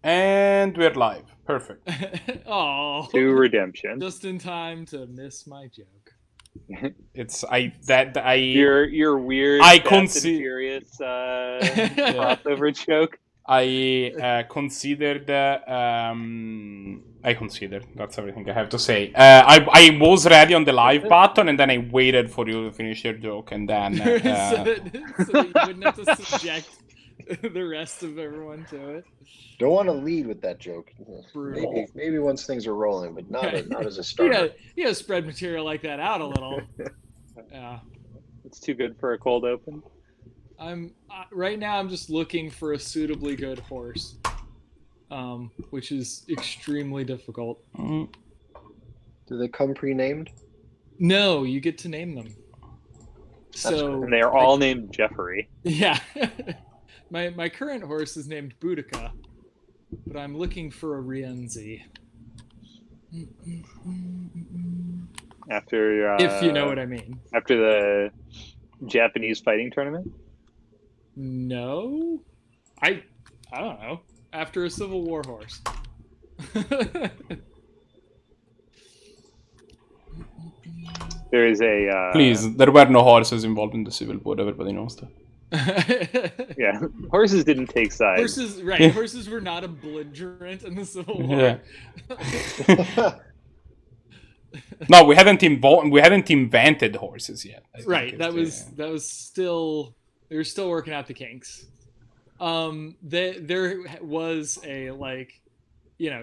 And we're live. Perfect. Oh, To redemption. just in time to miss my joke. It's I Your weird I Fast and consider Furious yeah, crossover joke. I considered. That's everything I have to say. I was ready on the That's live it. button, and then I waited for you to finish your joke, and then so that you wouldn't have to subject the rest of everyone to it. Don't want to lead with that joke. Brutal. Maybe once things are rolling, but not as a Yeah, starter. spread material like that out a little. Yeah. It's too good for a cold open. I'm right now. I'm just looking for a suitably good horse, which is extremely difficult. mm, Do they come pre-named? No, you get to name them. So And they are all named Jeffrey. yeah. My current horse is named Boudica, but I'm looking for a Rienzi. After If you know what I mean. after the Japanese fighting tournament. No, I don't know. After a Civil War horse. There is a please. There were no horses involved in the Civil War. Everybody knows that. yeah. Horses didn't take sides. Horses, right? Horses were not a belligerent in the Civil War. Yeah. No, we hadn't invented horses yet. Right. That was still they were still working out the kinks. There was a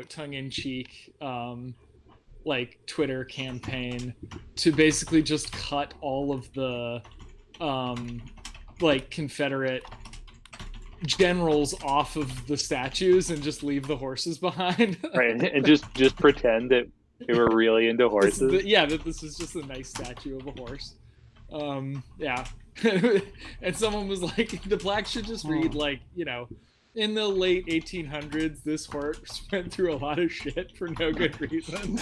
tongue-in-cheek Twitter campaign to basically just cut all of the Confederate generals off of the statues and just leave the horses behind. Right, and just pretend that they were really into horses. That this is just a nice statue of a horse. Yeah. And someone was like, the plaque should just read in the late 1800s, this horse went through a lot of shit for no good reason.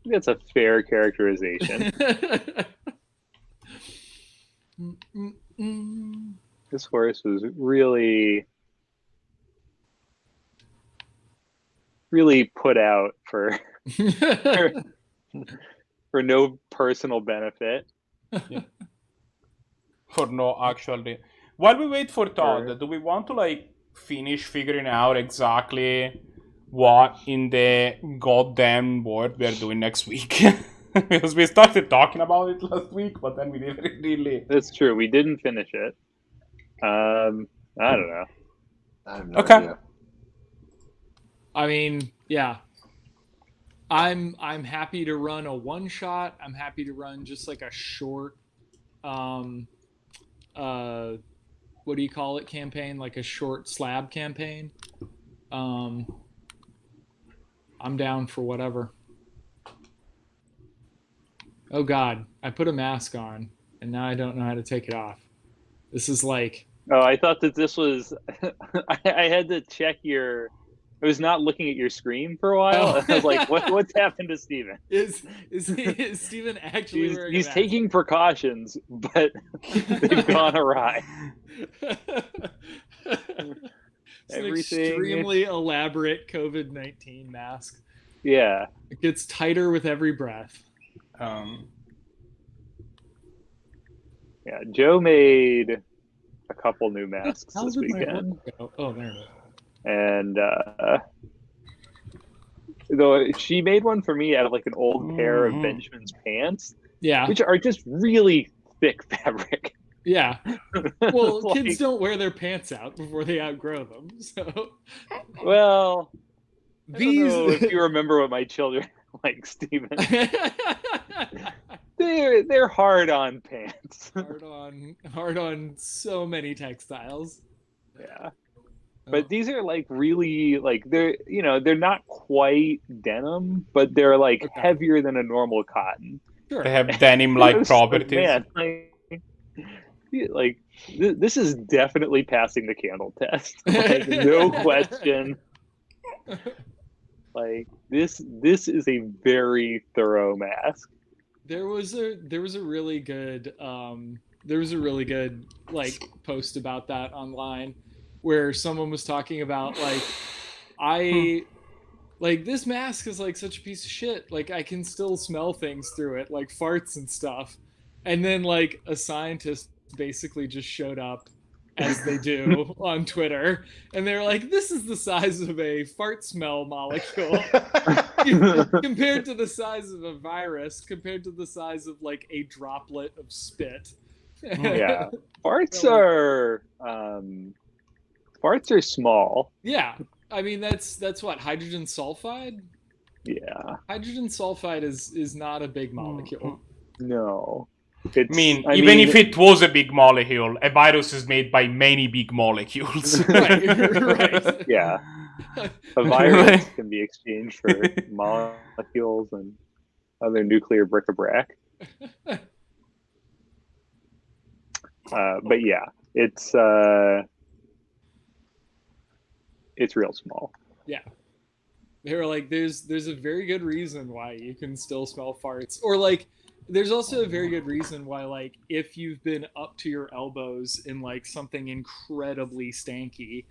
That's a fair characterization. This horse was really put out for for no personal benefit. Yeah. For no actually. While we wait for Todd, do we want to finish figuring out exactly what in the goddamn world we are doing next week? Because we started talking about it last week, but then we didn't really. That's true. We didn't finish it. I don't know. I have no Okay. idea. I mean, yeah. I'm happy to run a one shot. I'm happy to run just like a short what do you call it, campaign, like a short slab campaign. I'm down for whatever. Oh god, I put a mask on and now I don't know how to take it off. This is like Oh, I thought that this was I had to check your I was not looking at your screen for a while. Oh. I was like, what's happened to Steven? Is Steven actually wearing He's a mask? taking precautions, but they've gone awry. It's an extremely elaborate COVID-19 mask. Yeah. It gets tighter with every breath. Yeah, Joe made a couple new masks this weekend. Oh, there it is. And though she made one for me out of like an old pair of Benjamin's pants, Yeah. which are just really thick fabric. Yeah. Well, Like- kids don't wear their pants out before they outgrow them. So Well, I don't these know if you remember what my children like, Steven. They're hard on pants. hard on so many textiles. Yeah. But these are like really they're not quite denim, but they're like Okay. heavier than a normal cotton. Sure. They have denim-like It's like, properties. man, this is definitely passing the candle test. Like, no question. Like this is a very thorough mask. There was a really good there was a really good like post about that online, where someone was talking about like I like this mask is like such a piece of shit. Like I can still smell things through it, like farts and stuff. And then like a scientist basically just showed up as they do on Twitter, and they're like, "This is the size of a fart smell molecule compared to the size of a virus, compared to the size of like a droplet of spit." Yeah, farts are small. Yeah, I mean that's what, hydrogen sulfide. Yeah, Hydrogen sulfide is not a big molecule. no. I mean, even if it was a big molecule, a virus is made by many big molecules. Right. Yeah, a virus can be exchanged for molecules and other nuclear bric-a-brac. But yeah, it's real small. Yeah. They were like, there's a very good reason why you can still smell farts. Or like, there's also a very good reason why, like, if you've been up to your elbows in like something incredibly stanky,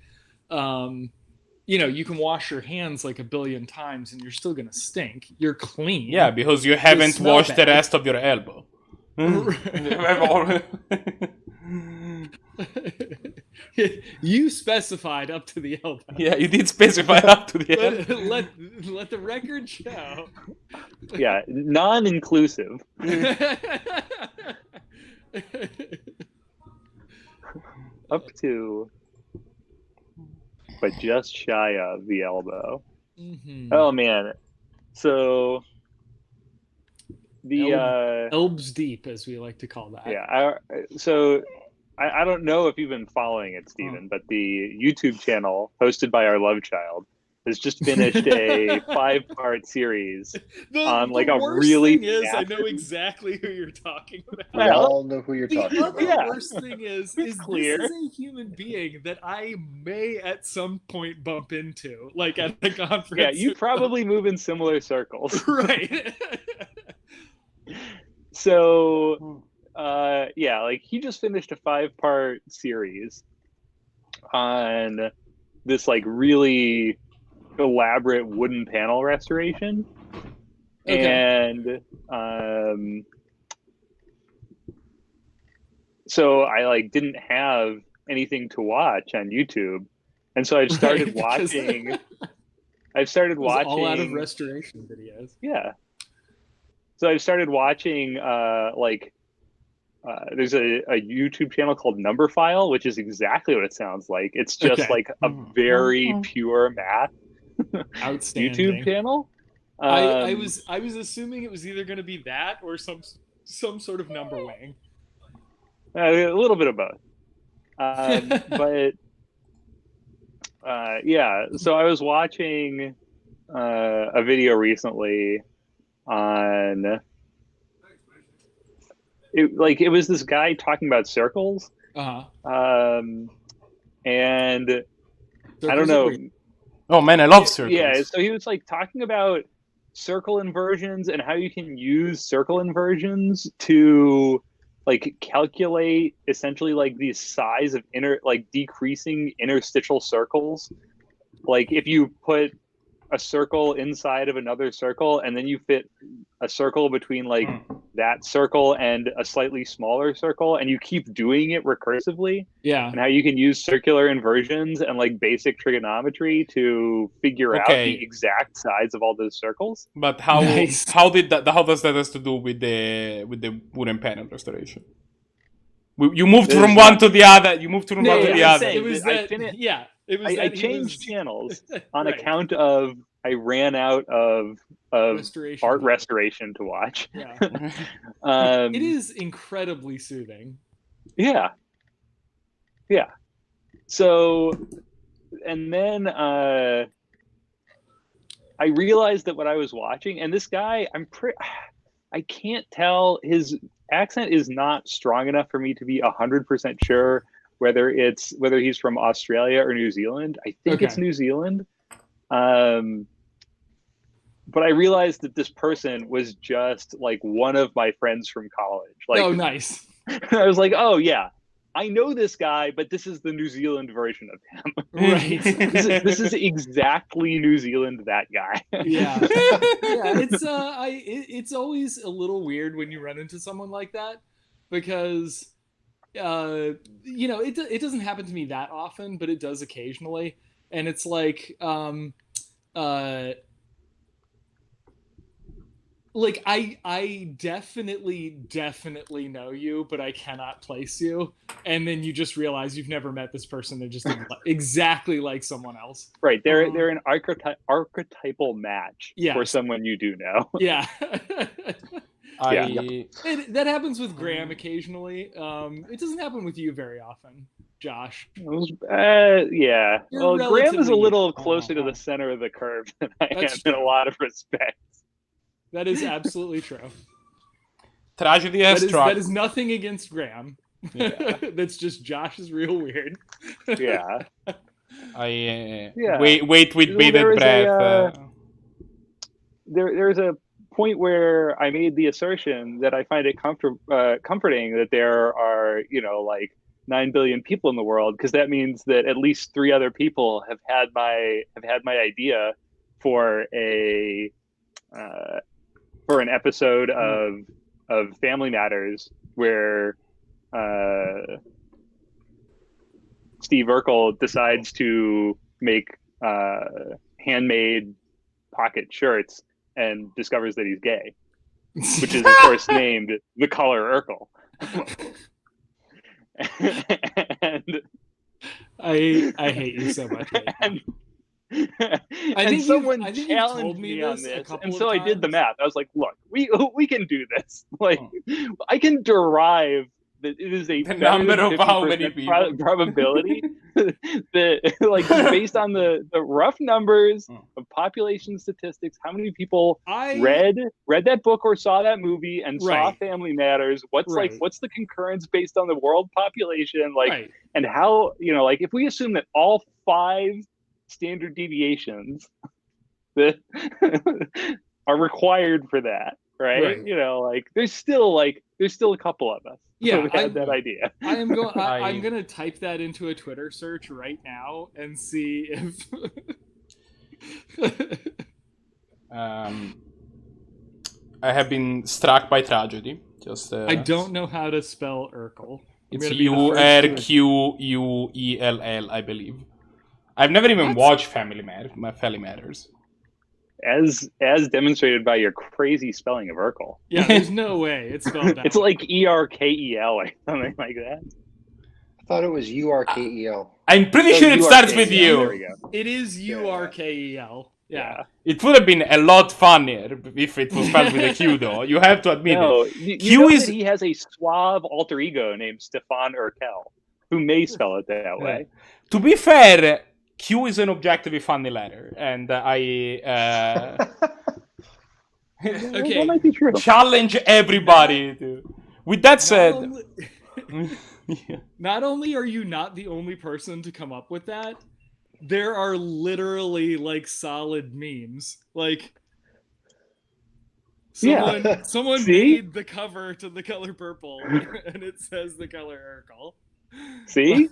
you can wash your hands like a billion times and you're still gonna stink. You're clean. Yeah, because you haven't washed the rest of your elbow. You specified up to the elbow. Yeah, you did specify up to the elbow. Let the record show. Yeah, non-inclusive. Up to, but just shy of the elbow. Mm-hmm. Oh man, so the Elbs deep, as we like to call that. yeah. I don't know if you've been following it, Stephen, but the YouTube channel hosted by our love child has just finished a 5-part series on like a really. The worst thing is, I know exactly who you're talking about. We all know who you're talking about. The worst thing is clear. This is a human being that I may at some point bump into, like at a conference. Yeah, you probably move in similar circles. Right. So, yeah, like he just finished a 5-part series on this like really elaborate wooden panel restoration. Okay. And so I like didn't have anything to watch on YouTube, and so I started watching. I've started watching all out of restoration videos. Yeah. So I started watching there's a YouTube channel called Numberphile, which is exactly what it sounds like. It's just like a very pure math outstanding YouTube channel. I was assuming it was either going to be that or some sort of number wing. A little bit of both. But yeah, so I was watching a video recently on it was this guy talking about circles. And circles, I don't know. Oh man, I love circles. Yeah, so he was like talking about circle inversions and how you can use circle inversions to like calculate essentially like the size of decreasing interstitial circles. Like if you put a circle inside of another circle and then you fit a circle between like that circle and a slightly smaller circle and you keep doing it recursively. Yeah. And how you can use circular inversions and like basic trigonometry to figure out the exact size of all those circles. But how does that have to do with the wooden panel restoration? You moved from one to the other. You moved from one to the other. It was that, I changed channels on account of I ran out of art restoration to watch. Yeah. It is incredibly soothing. Yeah. Yeah. So, and then I realized that what I was watching, and this guy, I can't tell, his accent is not strong enough for me to be 100% sure whether he's from Australia or New Zealand. I think it's New Zealand. But I realized that this person was just like one of my friends from college. Like, oh, nice. I was like, oh yeah, I know this guy, but this is the New Zealand version of him. Right. This is exactly New Zealand, that guy. Yeah. Yeah, it's always a little weird when you run into someone like that, because it doesn't happen to me that often, but it does occasionally. And it's like I definitely know you, but I cannot place you. And then you just realize you've never met this person. They're just exactly like someone else. Right. They're an archetypal match for someone you do know. Yeah. Yeah. That happens with Graham occasionally. It doesn't happen with you very often, Josh. Yeah. You're Well, Graham is a little relatively- closer to the center of the curve than I am That's in a true. lot of respects. That is absolutely true. Tragedy has struck. That is nothing against Graham. Yeah. That's just Josh is real weird. Yeah. I wait with Well, bated there was breath. There's a point where I made the assertion that I find it comforting that there are, like 9 billion people in the world, because that means that at least 3 other people have had my idea for an episode of Family Matters where Steve Urkel decides to make handmade pocket shirts and discovers that he's gay, which is of course named The Color Urkel. And I hate you so much. and, I think someone I think you've challenged told me me on this a this, couple and of so I did the times. math. I was like, "Look, we can do this. Like, I can derive that it is a The number of how many 50% people. probability that, like, based on the rough numbers of population statistics, how many people read that book or saw that movie and saw Right. Family Matters. What's Right. what's the concurrence based on the world population, like, Right. and how, like, if we assume that all 5 standard deviations that are required for that, right? Right. Like, there's still a couple of us Yeah, who had that idea. I'm I- gonna type that into a Twitter search right now and see if I have been struck by tragedy. Just I don't know how to spell Urkel. I'm It's gonna be the first to- URQUELL, I believe. I've never even What? watched Family Matters. As demonstrated by your crazy spelling of Urkel. Yeah, there's no way it's spelled out. It's like ERKEL or something like that. I thought it was URKEL. I'm pretty So sure it starts URKEL, with there we you. go. It is URKEL. Yeah. It would have been a lot funnier if it was spelled with a Q, though. You have to admit No, it. you Q know is- that he has a suave alter ego named Stefan Urkel, who may spell it that way. To be fair, Q is an objectively funny letter, and I Okay. That might be true. challenge everybody to. With that Not said, only- yeah. Not only are you not the only person to come up with that, there are literally like solid memes. Like someone See? made the cover to The Color Purple and it says The Color Urkel. See?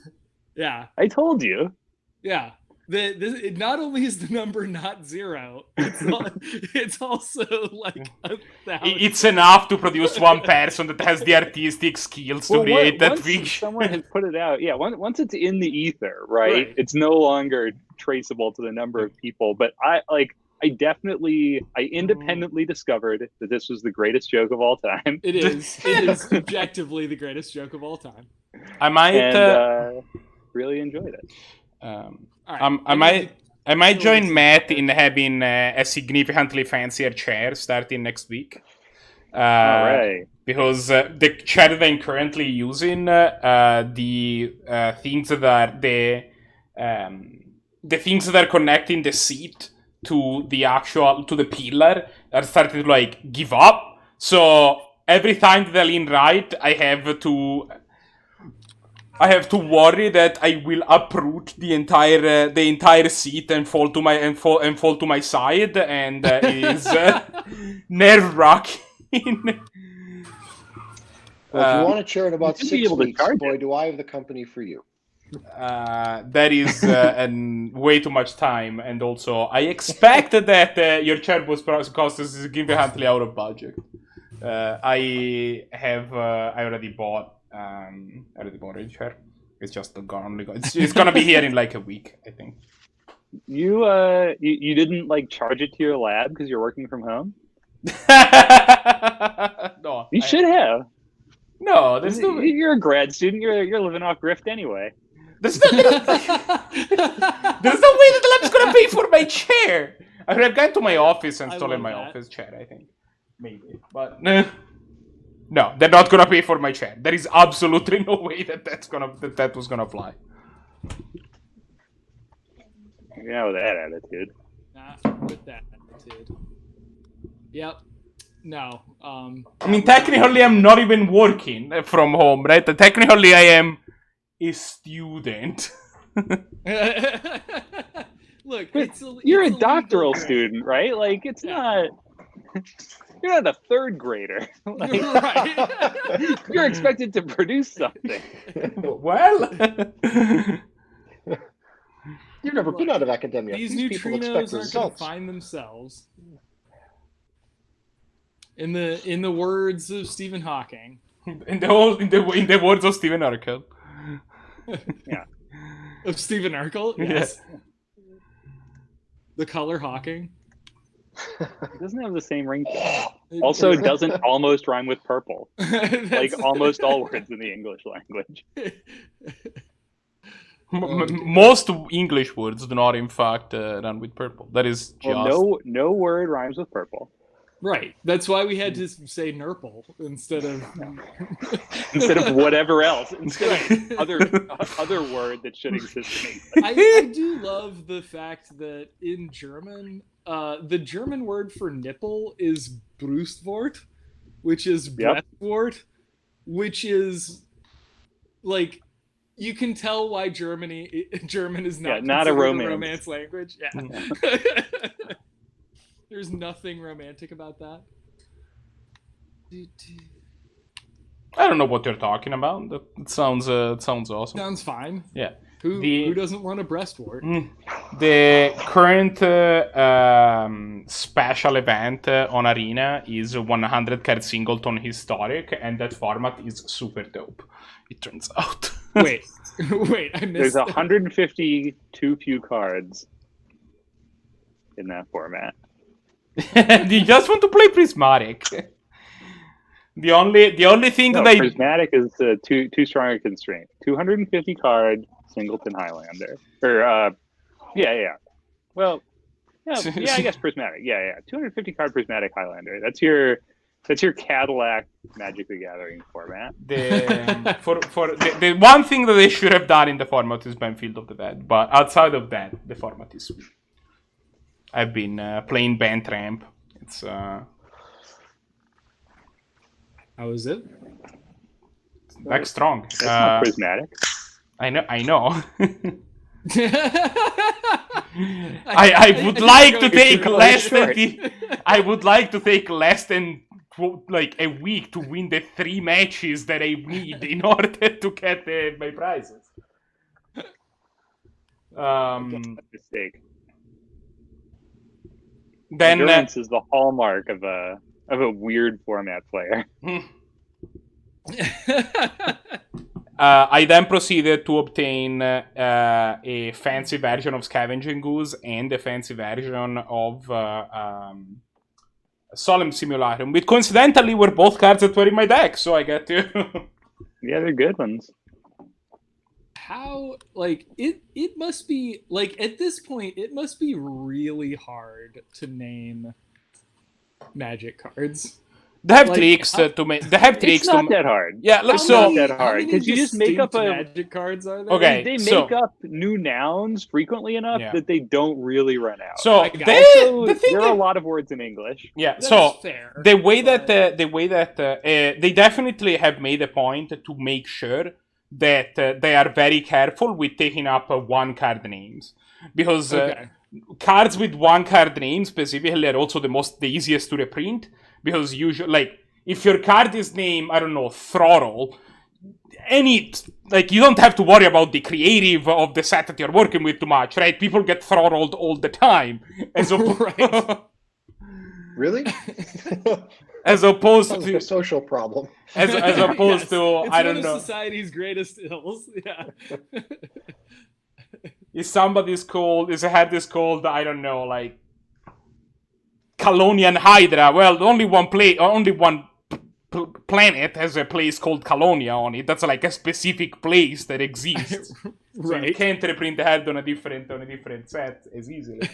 Yeah. I told you. Yeah. It not only is the number not 0, it's also like 1,000. It's enough to produce one person that has the artistic skills to create that once fiction. someone has put it out, once it's in the ether, right? Right. It's no longer traceable to the number of people. But I independently discovered that this was the greatest joke of all time. It is objectively the greatest joke of all time. I might. And really enjoyed it. All right. I might Still join listen. Matt in having a significantly fancier chair starting next week. All right. Because the chair that I'm currently using, the things that are the things that are connecting the seat to the pillar are starting to like give up. So every time that I lean right, I have to worry that I will uproot the entire seat and fall to my side, and it is nerve wracking. Well, if you want to chair in about You should be 6 able to weeks, charge boy, it. do I have the company for you. That is way too much time, and also I expect that your chair was cost us significantly out of budget. I already bought a chair. It's just gone. It's gonna be here in like a week, I think. You didn't like charge it to your lab because you're working from home? No, You should have. No, there's no. You're a grad student. You're living off grift anyway. There's no way that the lab's gonna pay for my chair. I would have gone to my office and stolen my office chair, I think. Maybe. But no, they're not gonna pay for my chair. There is absolutely no way that was gonna fly. Yeah, with that attitude. Not with that attitude. Yep. No. I mean, technically, I'm not even working from home, right? Technically, I am a student. Look, You're a it's doctoral legal student, right? Like, it's not. You're not a third grader. Like, right. you're expected to produce something. Well, You've never been out of academia. These people neutrinos expect aren't going to results. find themselves. In the words of Stephen Hawking. in the words of Stephen Urkel. Yeah. Of Stephen Urkel? Yes. The color Hawking. It doesn't have the same ring. Also, it doesn't almost rhyme with purple. Like almost all words in the English language. Most English words do not, in fact, run with purple. That is just... Well, no word rhymes with purple. Right. That's why we had to say Nurple instead of whatever else. Instead of other word that should exist in English. I do love the fact that in German, the German word for nipple is Brustwort, which is breastwort, which is like you can tell why German is not a romance language. Yeah. There's nothing romantic about that. I don't know what you're talking about. It sounds awesome. Sounds fine. Yeah. Who doesn't want a breastwort? The current special event on Arena is 100 card singleton historic, and that format is super dope. It turns out. Wait, I missed. There's 150 too few cards in that format. You just want to play Prismatic. The only thing that I... Prismatic is too strong a constraint. 250 card Singleton Highlander. Yeah. Well, yeah, I guess Prismatic. Yeah. 250 card Prismatic Highlander. That's your Cadillac Magic the Gathering format. The one thing that they should have done in the format is ban Field of the Dead, but outside of that, the format is sweet. I've been playing Band Tramp. It's How is it? back strong. That's not Prismatic. I know. I would like to take less than I would like to take less than like a week to win the 3 matches that I need in order to get my prizes. Mistake. Then Endurance is the hallmark of a weird format player. I then proceeded to obtain a fancy version of Scavenging Goose and a fancy version of Solemn Simulacrum, which coincidentally were both cards that were in my deck, so I get to... Yeah, they're good ones. How, like, it must be, like, at this point, it must be really hard to name Magic cards. They have tricks to make. They have tricks. It's not that hard. Yeah, It's not that hard because you just make up a Magic cards are there? Okay. They make up new nouns frequently enough that they don't really run out. So there are a lot of words in English. Yeah, That's so fair, the way that they definitely have made a point to make sure that they are very careful with taking up one card names, because cards with one card names specifically are also the easiest to reprint, because usually, like, if your card is named, I don't know, Throttle, you don't have to worry about the creative of the set that you're working with too much, right? People get throttled all the time. Right. Really? As opposed Sounds like to a social problem. as opposed Yes, to it's I one don't of know. society's greatest ills. Yeah. Is somebody's called? Is a head is called? I don't know, like Calonian Hydra. Well, only one planet has a place called Calonia on it. That's like a specific place that exists. So you Right. can't reprint the head on a different set as easily.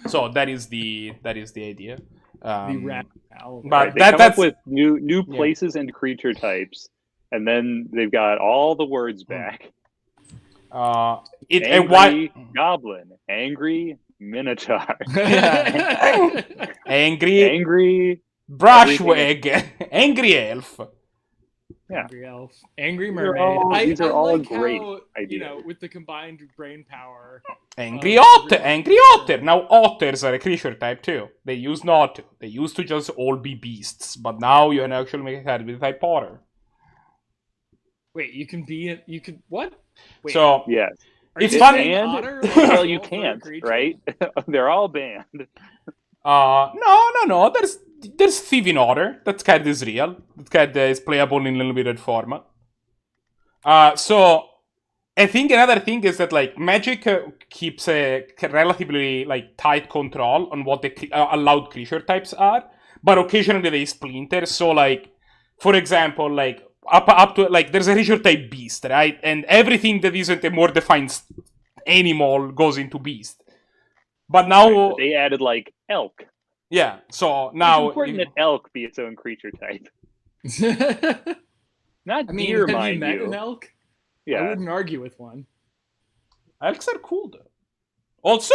So that is the idea. The rat owl. But They come that's up with new Yeah. places and creature types, and then they've got all the words back. Angry goblin, angry minotaur, angry angry brushwag, angry elf. Angry elf, angry These are mermaid. all- these are all like great how, ideas. with the combined brain power. Angry Oh, otter, really? angry otter. Now otters are a creature type too. They used not to. They used to just all be beasts, but now you can actually make a head with type otter. Wait, you can be it. You could what? Wait, So yes. are it's you funny- saying And otter, well, you wolf, or can't, creature? right? They're all banned. no. There's thieving otter. That card is real. That card is playable in limited format. So I think another thing is that like Magic keeps a relatively like tight control on what the allowed creature types are, but occasionally they splinter. So like, for example, like up to like there's a creature type beast, right? And everything that isn't a more defined animal goes into beast. But now, They added like elk. yeah. So It's now, important that elk be its own creature type, not I mean, deer, have you mind met you. an elk? I Yeah, wouldn't argue with one. elks are cool though. Also,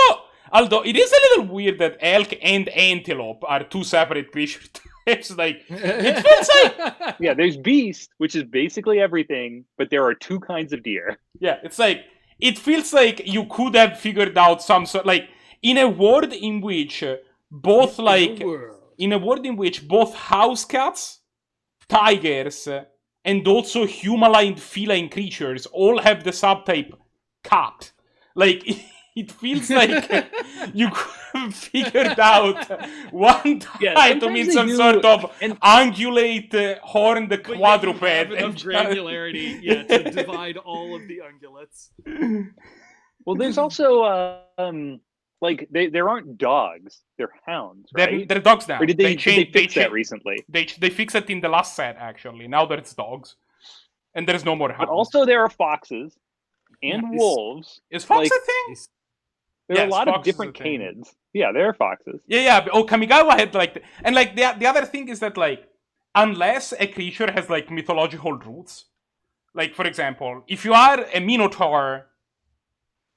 although it is a little weird that elk and antelope are two separate creature types, like it feels like yeah. There's beast, which is basically everything, but there are two kinds of deer. yeah, it's like it feels like you could have figured out some sort like in a world in which both like in a world in which both house cats, tigers, and also human-like feline creatures all have the subtype cat. Like it feels like you could have figured out one Yeah, type to sometimes mean they some do- sort of and- ungulate horned But yet you quadruped. have enough and- granularity, to divide all of the ungulates. Well, there's also like there aren't dogs; they're hounds, right? They're dogs now. Or did they fix that changed- recently? They fixed it in the last set actually. Now there's dogs, and there's no more hounds. But also there are foxes and Nice. wolves. is fox like- a thing? There are Yes, a lot of foxes different is a thing. canids. Yeah, there are foxes. Yeah. Oh, Kamigawa had like, and like the other thing is that like, unless a creature has like mythological roots, like for example, if you are a minotaur,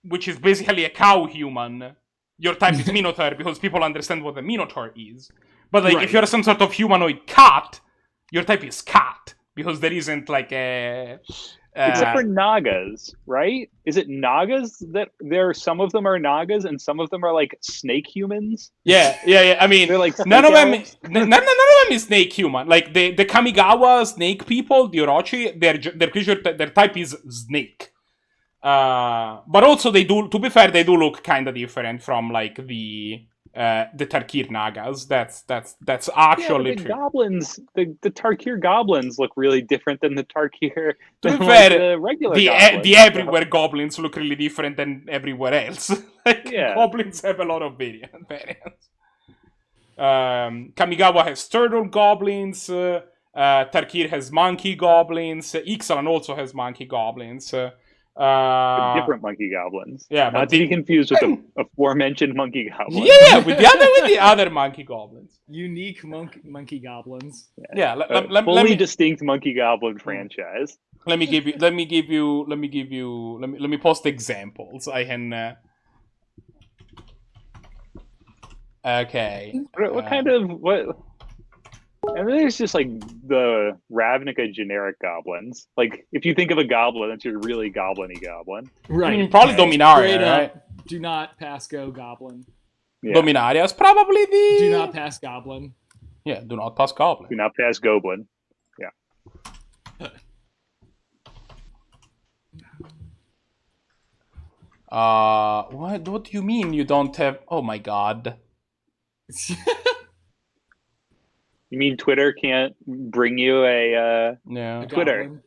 which is basically a cow human, your type is minotaur because people understand what a minotaur is. But like, if Right. you're some sort of humanoid cat, your type is cat because there isn't like a. Except for Nagas, right? Is it Nagas that some of them are Nagas and some of them are like snake humans? Yeah. I mean, They're like none of them. elves? None of them is snake human. Like the Kamigawa snake people, the Orochi, their creature, their type is snake. But also they do. To be fair, they do look kind of different from like the Tarkir Nagas. That's actually yeah, but the true. goblins, the Tarkir goblins look really different than the Tarkir. To be than, fair, the regular the goblins. everywhere goblins look really different than everywhere else. Like Yeah. goblins have a lot of variants. Kamigawa has turtle goblins. Tarkir has monkey goblins. Ixalan also has monkey goblins. Different monkey goblins. Yeah, Not but to be confused with the aforementioned monkey goblins. yeah, with the other monkey goblins. Unique monkey goblins. Yeah, A fully distinct monkey goblin franchise. let me post examples. I can. Okay. What kind of what? And then there's just like the Ravnica generic goblins. Like if you think of a goblin, that's your really goblin-y goblin. Right. Probably Dominaria, Straight right? up, do not pass go goblin. Yeah. Dominaria is probably the. Do not pass goblin. Yeah, do not pass goblin. Do not pass goblin. What do you mean you don't have? Oh my god. You mean Twitter can't bring you a Yeah. Twitter. Goblin.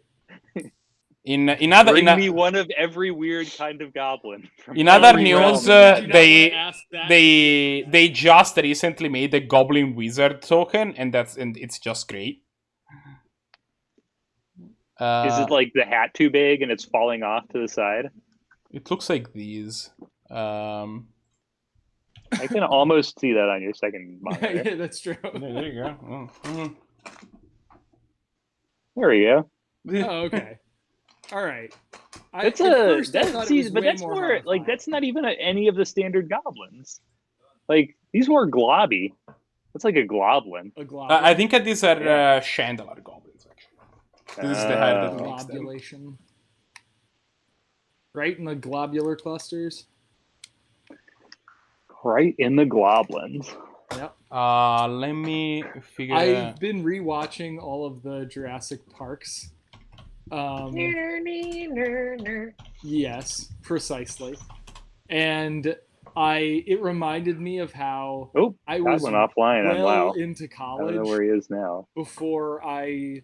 Bring me one of every weird kind of goblin. from in other every news, realm. Do not wanna ask that. they just recently made a goblin wizard token, and it's just great. Is it like the hat too big and it's falling off to the side? It looks like these. I can almost see that on your second monitor. Yeah, that's true. There you go. There we go. Oh, okay. All right. That's that's more like that's not even any of the standard goblins. Like these more globby. That's like a globlin. a goblin. I think that these are chandelier goblins. Actually, this is the head that makes them. globulation. Right in the globular clusters. Right in the globlins. Yep. Let me figure. I've been rewatching all of the Jurassic Parks. Yes, precisely. And it reminded me of how Oh, I that was went offline. well Wow. into I don't college know where he is now. before I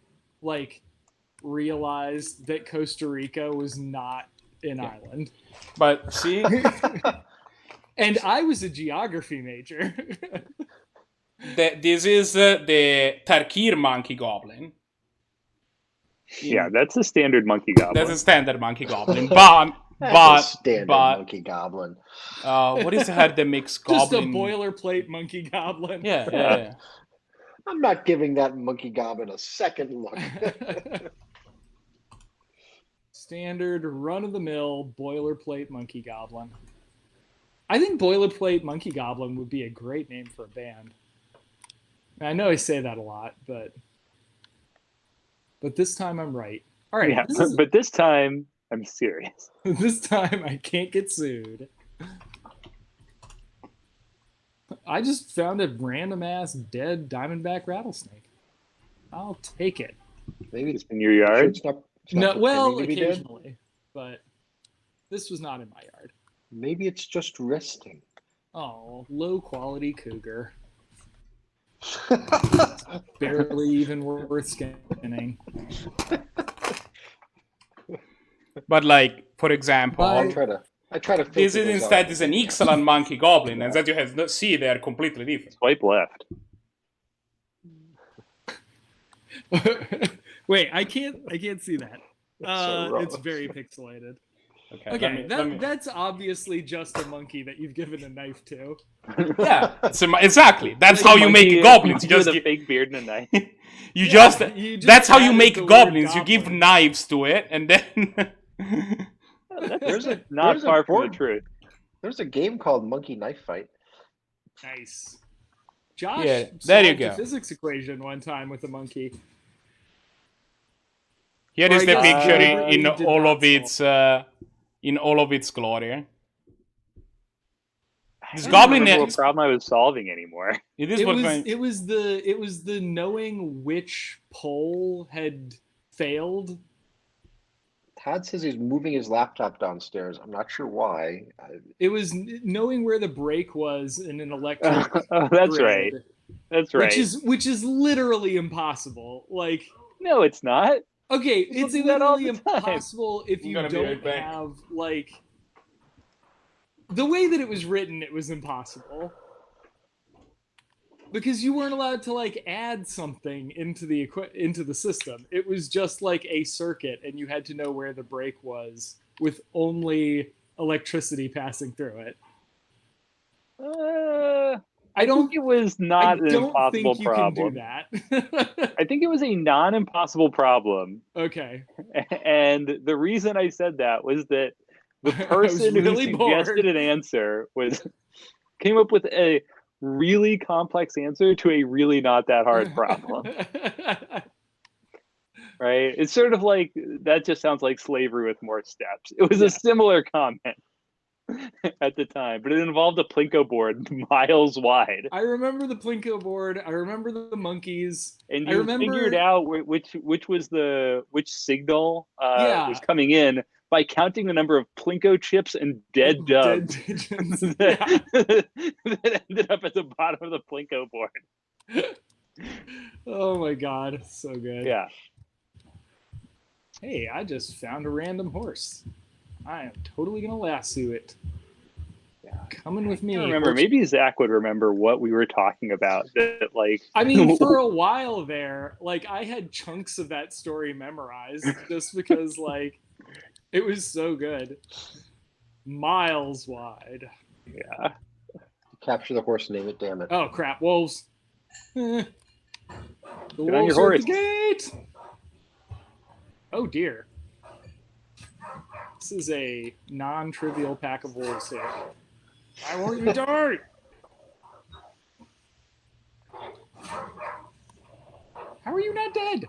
realized that Costa Rica was not an island. But see, And I was a geography major. this is the Tarkir monkey goblin. Yeah, that's a standard monkey goblin. That's a standard monkey goblin. But Standard but monkey goblin. what is the head that makes Just goblin? a boilerplate monkey goblin. Yeah. I'm not giving that monkey goblin a second look. Standard run-of-the-mill boilerplate monkey goblin. I think boilerplate monkey goblin would be a great name for a band. I know I say that a lot, but this time I'm right. All right, Yeah, but this time I'm serious. this time I can't get sued. I just found a random ass dead diamondback rattlesnake. I'll take it. Maybe It's in your yard. it's not No, well, pretending to be dead. occasionally, but this was not in my yard. Maybe it's just resting. Oh, low quality cougar. Barely even worth skinning. But for example, But- I try to. this filter is those instead out. is an excellent monkey goblin, and that you have see they are completely different. Swipe left. Wait, I can't see that. so rough. It's very pixelated. Okay, Okay, let me- that's obviously just a monkey that you've given a knife to. yeah, exactly. That's Like how you monkey make goblins. You with just a fake beard and a knife. you Yeah, just you just that's how you added make the word goblins. You give goblin. knives to it, and then That's There's not a far from the board- truth. There's a game called Monkey Knife Fight. Nice. Josh Yeah, there you solved go. a physics equation one time with a monkey. here Or is I the guess picture deliberately in did all not of its in all of its glory. This I don't goblin remember is what problem I was solving anymore. it is It what was kind- it was the knowing which pole had failed. Tad says he's moving his laptop downstairs. I'm not sure why. It was knowing where the break was in an electric Oh, that's grid, right. That's right. which is literally impossible. Like, No, it's not. okay, People it's do that all literally the time. impossible if I'm you gonna be right don't back. have the way that it was written. It was impossible because you weren't allowed to add something into the system. It was just like a circuit, and you had to know where the break was with only electricity passing through it. I think it was not an I don't impossible think you problem. can do that. I think it was a non-impossible problem, Okay. and the reason I said that was that the I was person really who bored. suggested an answer came up with a really complex answer to a really not that hard problem. Right? It's sort of like that. Just sounds like slavery with more steps. It was Yeah. a similar comment. at the time, but it involved a Plinko board miles wide. I remember the Plinko board. I remember the monkeys. And I you remember figured out which signal Yeah. was coming in by counting the number of Plinko chips and dead dubs pigeons. that ended up at the bottom of the Plinko board. Oh my god, so good. Yeah. Hey, I just found a random horse. I am totally gonna lasso it. Yeah. Coming with me. I remember, maybe Zach would remember what we were talking about. That, like, I mean, for a while there, like I had chunks of that story memorized just because, like, it was so good. Miles wide. Yeah. Capture the horse, name it, damn it. Oh crap, wolves! The Get on your wolves are at horse. the gate. Oh dear. This is a non-trivial pack of wolves here. I want you to die! How are you not dead?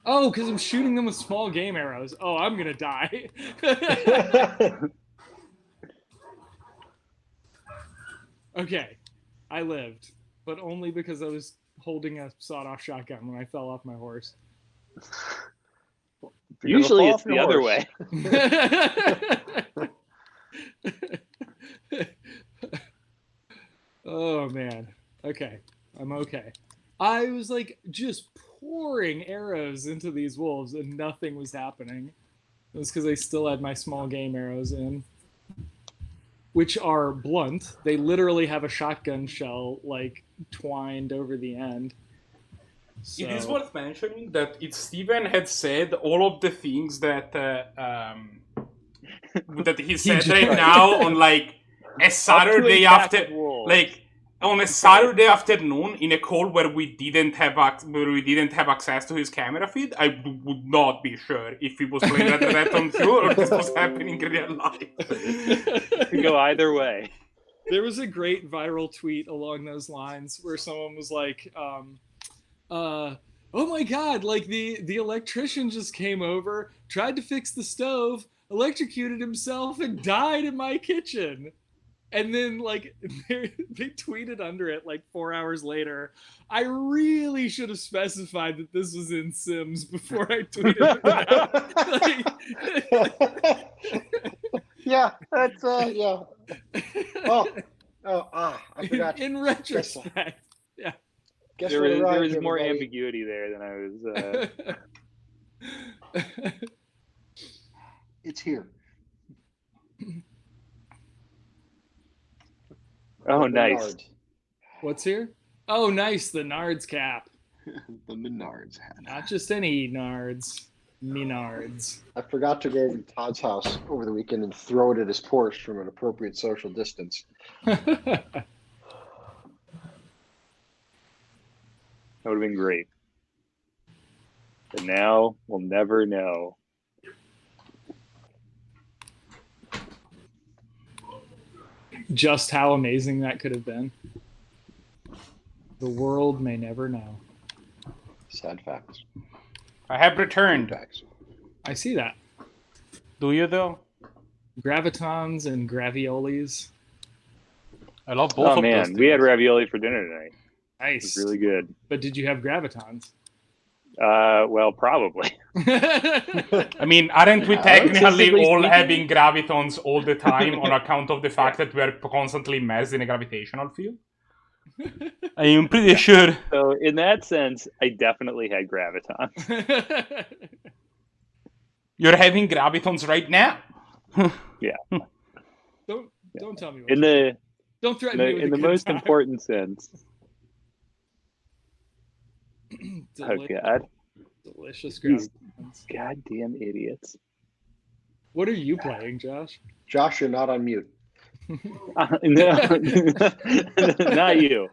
Oh, because I'm shooting them with small game arrows. Oh, I'm gonna die. Okay, I lived, but only because I was holding a sawed-off shotgun when I fell off my horse. Usually fall it's off your the other horse. way. Oh man. Okay. I'm okay. I was like just pouring arrows into these wolves and nothing was happening. It was because I still had my small game arrows in, which are blunt. They literally have a shotgun shell like twined over the end. So, It is worth mentioning that if Steven had said all of the things that that he said just- right now on like a Saturday after, like on a Saturday afternoon in a call where we didn't have access to his camera feed, I would not be sure if he was playing Red Dead Redemption 2 or this was happening in real life. It could go either way. There was a great viral tweet along those lines where someone was like, oh my god, like the electrician just came over, tried to fix the stove, electrocuted himself, and died in my kitchen. And then like they tweeted under it like 4 hours later, I really should have specified that this was in Sims before I tweeted it out. Yeah, that's yeah. I forgot. In retrospect, yeah. Guess There what was arrived, more everybody? ambiguity there than I was. It's here. Oh, The nice. Menards. What's here? Oh, nice, the Nards cap. The Menards hat. Not just any Nards, Menards. I forgot to go over to Todd's house over the weekend and throw it at his Porsche from an appropriate social distance. That would have been great. But now we'll never know. Just how amazing that could have been. The world may never know. Sad facts. I have returned. Facts. I see that. Do you though? Gravitons and graviolis. I love both Oh of man, those we had things. ravioli for dinner tonight. It Nice. was really good. But did you have gravitons? Well, probably. I mean, aren't we Yeah, technically artistically all speaking- having gravitons all the time on account of the fact that we are constantly immersed in a gravitational field? I am pretty sure. So in that sense, I definitely had graviton. Don't You're having gravitons right now. don't tell me. What In to do. the Don't threaten me with in a the good most time. important sense. Oh Deli- God, delicious These- gravitons. goddamn idiots! What are you playing, Josh? Josh, you're not on mute. No, not you.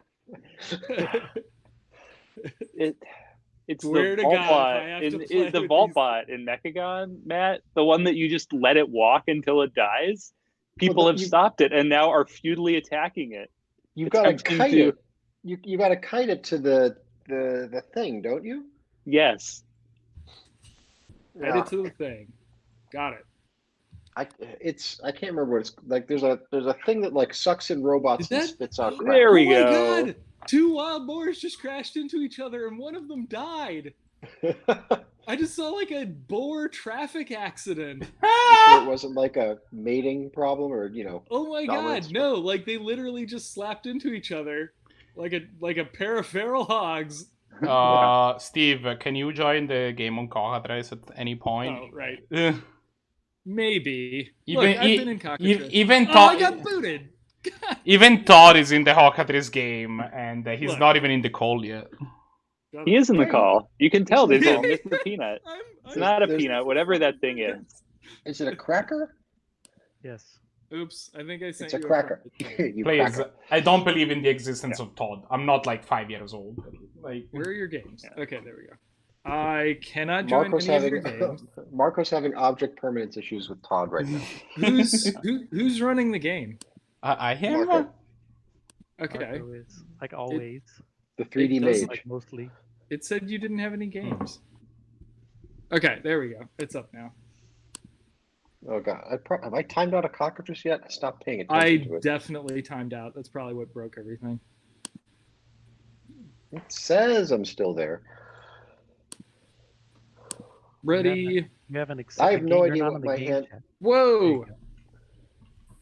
It's Swear the to vault God, bot if I have in to play the with vault these- bot in Mechagon, Matt, the one that you just let it walk until it dies. People Well, have you- stopped it and now are futilely attacking it. You've got to Attempting kite to- it. You got to kite it to the thing, don't you? Yes, Headed to the thing. Got it. I can't remember what it's like. There's a thing that like sucks in robots Is and that- spits out crap. There we Oh my go. God! 2 wild boars just crashed into each other, and one of them died. I just saw like a boar traffic accident. So it wasn't like a mating problem or Oh my dominance God! No, like they literally just slapped into each other, like a pair of feral hogs. Steve, can you join the game on Cockatrice at any point? Oh right, Eh, maybe. Even Look, I've been in Cockatrice. even Oh, I Todd, got booted. God. even Todd is in the Cockatrice game, and he's Look. not even in the call yet. He is in the call. You can tell there's a Yeah. Mr. Peanut. I'm It's not a There's- peanut, whatever that thing is. Is it a cracker? Yes. Oops, I think I sent It's a you cracker. card. You Please, cracker. I don't believe in the existence of Todd. I'm not like 5 years old. Like, Where are your games? Yeah. Okay, there we go. I cannot join Marco's any having of your games. Marco's having object permanence issues with Todd right now. Who's running the game? I am. Marco. Okay, Marco is, like always. The 3D It doesn't- mage. Like mostly. it said you didn't have any games. Okay, there we go. It's up now. Oh god, have I timed out a cockatrice yet? I stopped paying I attention to it. definitely timed out. That's probably what broke everything. It says I'm still there. Ready? You haven't I have no you're idea not what on the my game hand- chat. There Whoa! you go.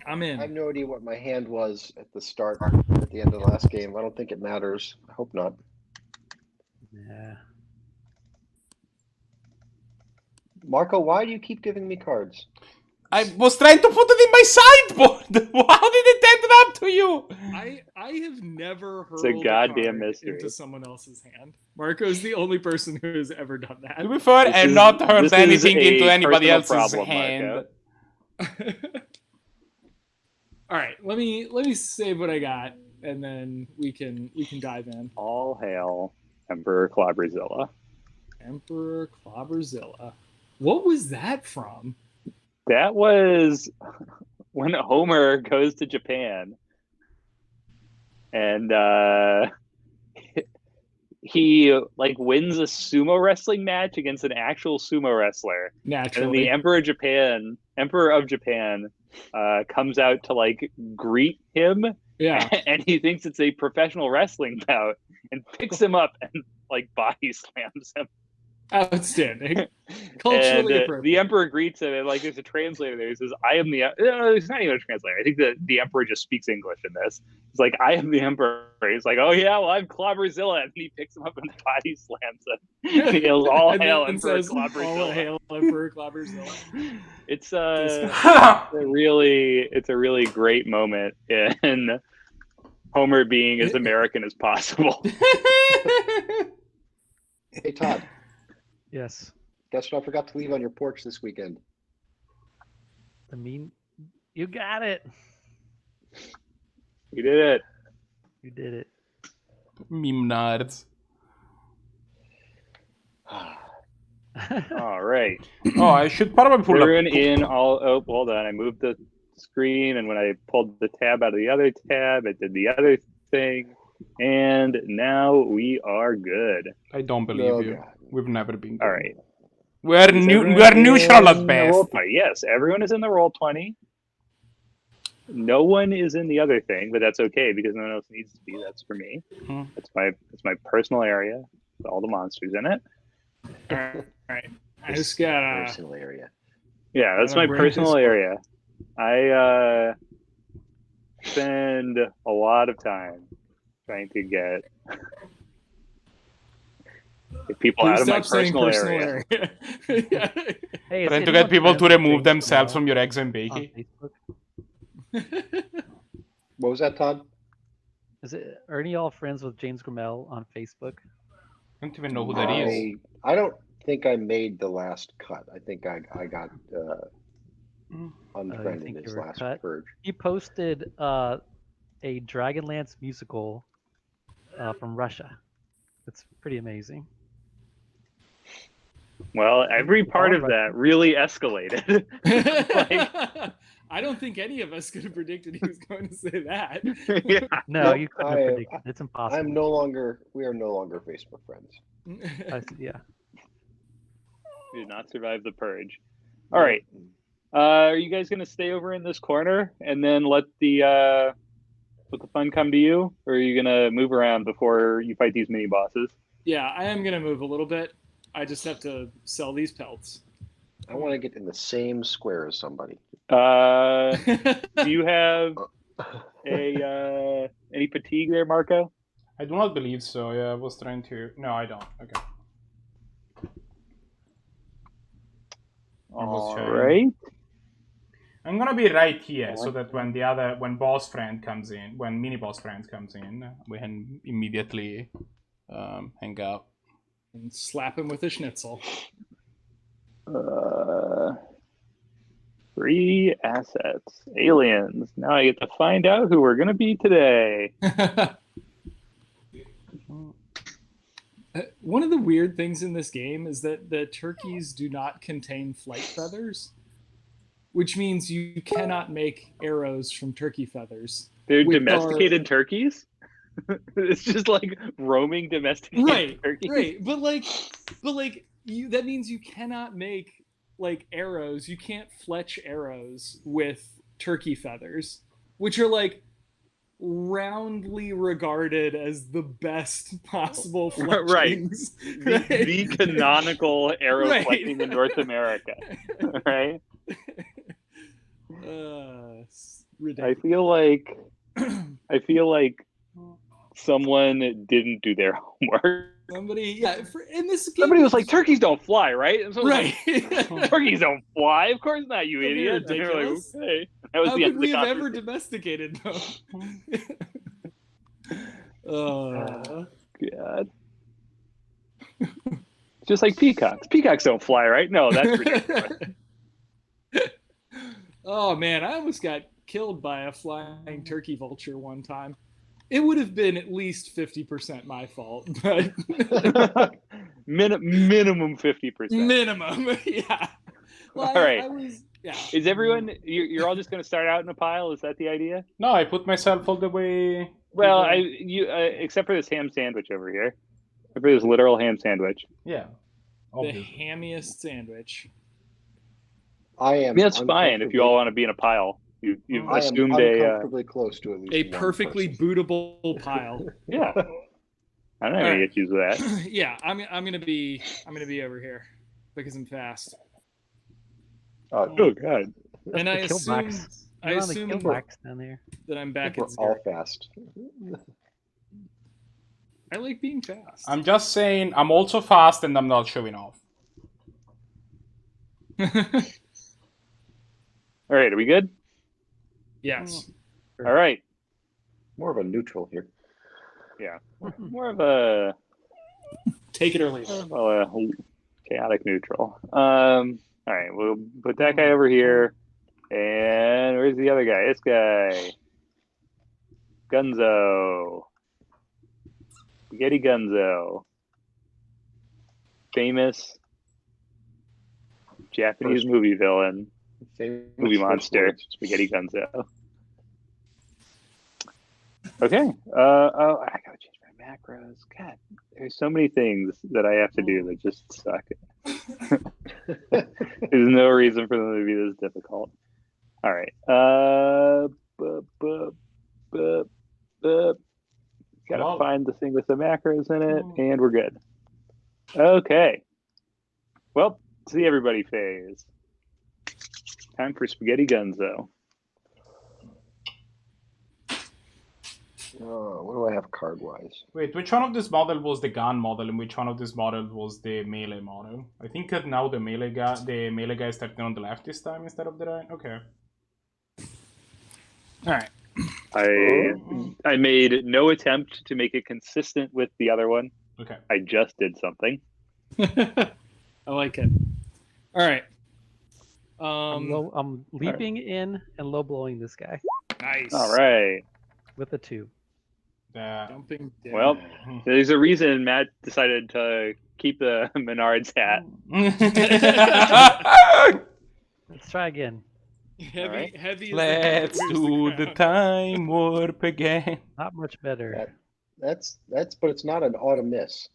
I'm I have in. no idea what my hand was at the start, at the end of the last game. I don't think it matters. I hope not. Yeah. Marco, why do you keep giving me cards? I was trying to put it in my sideboard. How did it end up to you? I have never It's a hurled goddamn card mystery. into someone else's hand. Marco's the only person who has ever done To that. be fair, This I've is- not this heard is anything a into anybody personal else's problem, hand. Marco. All right, let me save what I got, and then we can dive in. All hail Emperor Clobberzilla. Emperor Clobberzilla. What was that from? That was when Homer goes to Japan and he like wins a sumo wrestling match against an actual sumo wrestler. And then Naturally. the Emperor of Japan, comes out to like greet him, Yeah. and he thinks it's a professional wrestling bout, and picks him up and like body slams him. Outstanding. Culturally And appropriate. the Emperor greets him, and like there's a translator there. He says, "I am the." He's not even a translator. I think the Emperor just speaks English in this. He's like, "I am the Emperor." He's like, "Oh yeah, well I'm Clobberzilla," and he picks him up and body slams him. And he yells, "All And hail then Emperor says, All Clobberzilla!" hail Emperor Clobberzilla. It's it's a really great moment in Homer being as American as possible. Hey Todd, Yes. guess what I forgot to leave on your porch this weekend? I mean, you got it. You did it. You did it. Meme nerds. All right. Oh, I should probably pull Turn up. in all. Oh, hold on. I moved the screen, and when I pulled the tab out of the other tab, it did the other thing. And now we are good. I don't believe Oh, you. God. We've never been. All right. We're Is new. everyone We're neutral in at the best. Roll20? Yes, everyone is in the roll 20. No one is in the other thing, but that's okay because no one else needs to be. That's for me. Hmm. It's my personal area with all the monsters in it. All right. I just got Personal area. Yeah, that's Wanna my bring personal this- area. I spend a lot of time trying to get people out of my personal area. area. Hey, is Trying to anyone get people friends to with remove James themselves Gramell from your eggs and on bacon. Facebook? What was that, Todd? Are any of y'all friends with James Gramell on Facebook? I don't even know who that is. I don't think I made the last cut. I think I got unfriended think his you were last cut? purge. He posted a Dragonlance musical from Russia. It's pretty amazing. Well, every part of that really escalated. I don't think any of us could have predicted he was going to say that. Yeah. No, Nope, you couldn't have predicted. It's impossible. We are no longer Facebook friends. Yeah. Did not survive the purge. All right. Are you guys gonna stay over in this corner and then let the fun come to you, or are you gonna move around before you fight these mini bosses? Yeah, I am gonna move a little bit. I just have to sell these pelts. I want to get in the same square as somebody. Do you have any fatigue there, Marco? I do not believe so. Yeah, I was trying to. No, I don't. Okay. All trying. right. I'm gonna be right here so that when boss friend comes in, when mini boss friend comes in, we can immediately hang out. And slap him with a schnitzel. 3 assets. Aliens. Now I get to find out who we're gonna be today. One of the weird things in this game is that the turkeys do not contain flight feathers, which means you cannot make arrows from turkey feathers. They're domesticated turkeys? It's just like roaming domesticated turkeys. Right. But that means you cannot make like arrows. You can't fletch arrows with turkey feathers, which are like roundly regarded as the best possible fletchings. Right. The canonical arrow fletching in North America. Right? I feel like someone didn't do their homework. Somebody was like, turkeys don't fly, right? And right. Like, turkeys don't fly. Of course not, you idiot. Ridiculous. Like, okay. That was How the end could of we the have ever domesticated them? God. Just like peacocks. Peacocks don't fly, right? No, that's ridiculous. Oh man, I almost got killed by a flying turkey vulture one time. It would have been at least 50% my fault, but minimum 50%. Minimum, yeah. Well, all right. yeah. Is everyone? You're all just going to start out in a pile? Is that the idea? No, I put myself all the way. Well, except for this ham sandwich over here, except for this literal ham sandwich. Yeah. Obviously. The hammiest sandwich. I am. That's fine if you all want to be in a pile. You've assumed uncomfortably close to at least a perfectly bootable pile. Yeah, I don't have any issues with that. Yeah, I'm gonna be over here because I'm fast. Oh God! And I assume down there. that I'm back. We're all fast. I like being fast. I'm just saying, I'm also fast, and I'm not showing off. All right, are we good? Yes. All right. More of a neutral here. Yeah. More of a take it or leave it. A chaotic neutral. All right, we'll put that guy over here. And where's the other guy? This guy. Gunzo. Spaghetti Gunzo. Famous Japanese movie villain. Movie monster. Spaghetti Gunzo. Okay. Oh, I gotta change my macros. God, there's so many things that I have to do that just suck. There's no reason for them to be this difficult. All right. Gotta find the thing with the macros in it, and we're good. Okay. Well, see everybody phase. Time for Spaghetti Gunzo. What do I have card-wise? Wait, which one of this model was the gun model, and which one of this model was the melee model? I think that now the melee guy is starting on the left this time instead of the right. Okay. All right. I made no attempt to make it consistent with the other one. Okay. I just did something. I like it. All right. I'm leaping in and low blowing this guy. Nice. All right. With a 2. Jumping down. Well, there's a reason Matt decided to keep the Menards hat. Let's try again. Heavy. Let's do the time warp again. Not much better. But it's not an auto miss.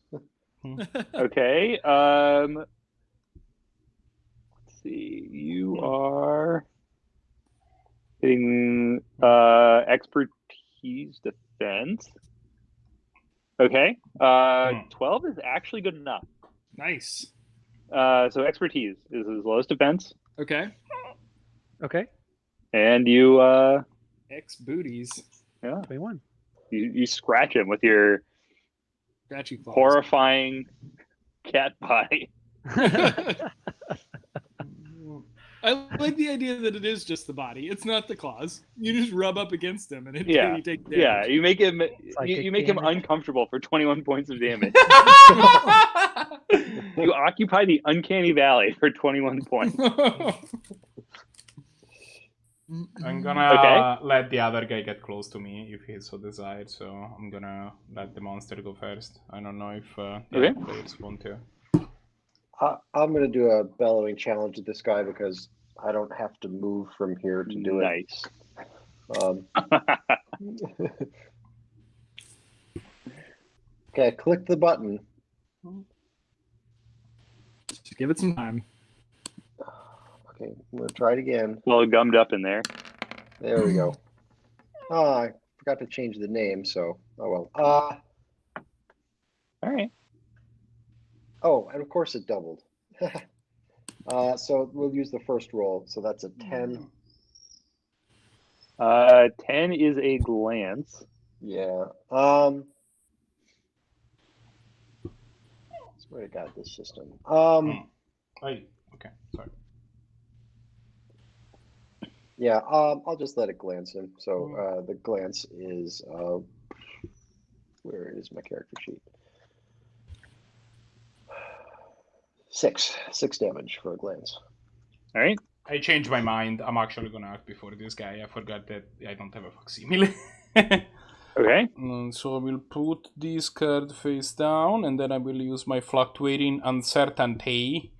Okay. see. You are hitting expertise defense. Okay. 12 is actually good enough. Nice. So expertise is his lowest defense. Okay. Okay. And you X booties. yeah, 21. you scratch him with your Scratchy claws. horrifying cat bite. I like the idea that it is just the body. It's not the claws. You just rub up against him and Yeah. he takes damage. Yeah, you make him Psychic you make him damage. uncomfortable for 21 points of damage. You occupy the uncanny valley for 21 points. I'm gonna let the other guy get close to me if he so desires. So I'm gonna let the monster go first. I don't know if the Okay. other players want to. I'm going to do a bellowing challenge to this guy because I don't have to move from here to do Nice. it. Okay, click the button. Just give it some time. Okay, I'm going to try it again. Well gummed up in there. There we go. I forgot to change the name, so oh well. All right. Oh, and of course it doubled. So we'll use the first roll. So that's a 10. 10 is a glance. Yeah. Swear to God, this system. Okay, sorry. Yeah. I'll just let it glance him. So the glance is where is my character sheet? 6 damage for a glance. All right. I changed my mind. I'm actually gonna act before this guy. I forgot that I don't have a facsimile. Okay. So I will put this card face down, and then I will use my fluctuating uncertainty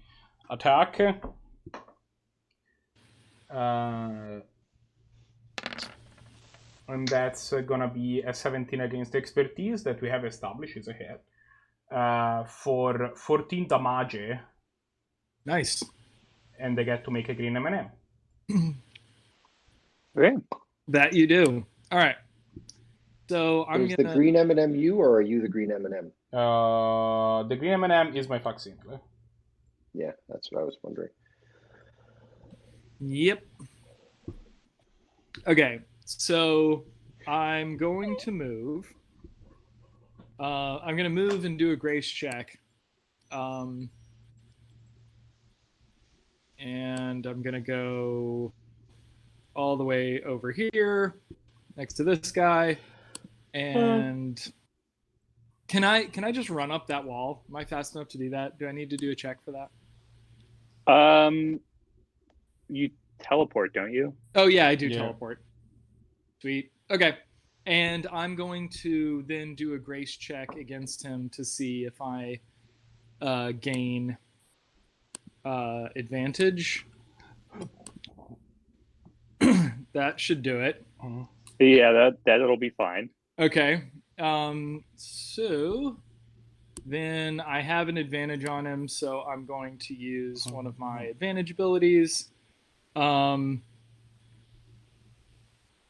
attack. And that's gonna be a 17 against expertise that we have established is a hit. For 14 damage, Nice. and they get to make a green M&M. Okay. That you do. All right. So I'm Is gonna. the green M&M you, or are you the green M&M? The green M&M is my facsimile. Yeah, that's what I was wondering. Yep. Okay. So I'm going to move. I'm going to move and do a grace check. And I'm going to go all the way over here next to this guy. And can I just run up that wall? Am I fast enough to do that? Do I need to do a check for that? You teleport, don't you? Oh yeah, I do Yeah. teleport. Sweet. Okay. And I'm going to then do a grace check against him to see if I gain advantage. That should do it. Yeah, that'll be fine. Okay. So then I have an advantage on him, so I'm going to use one of my advantage abilities.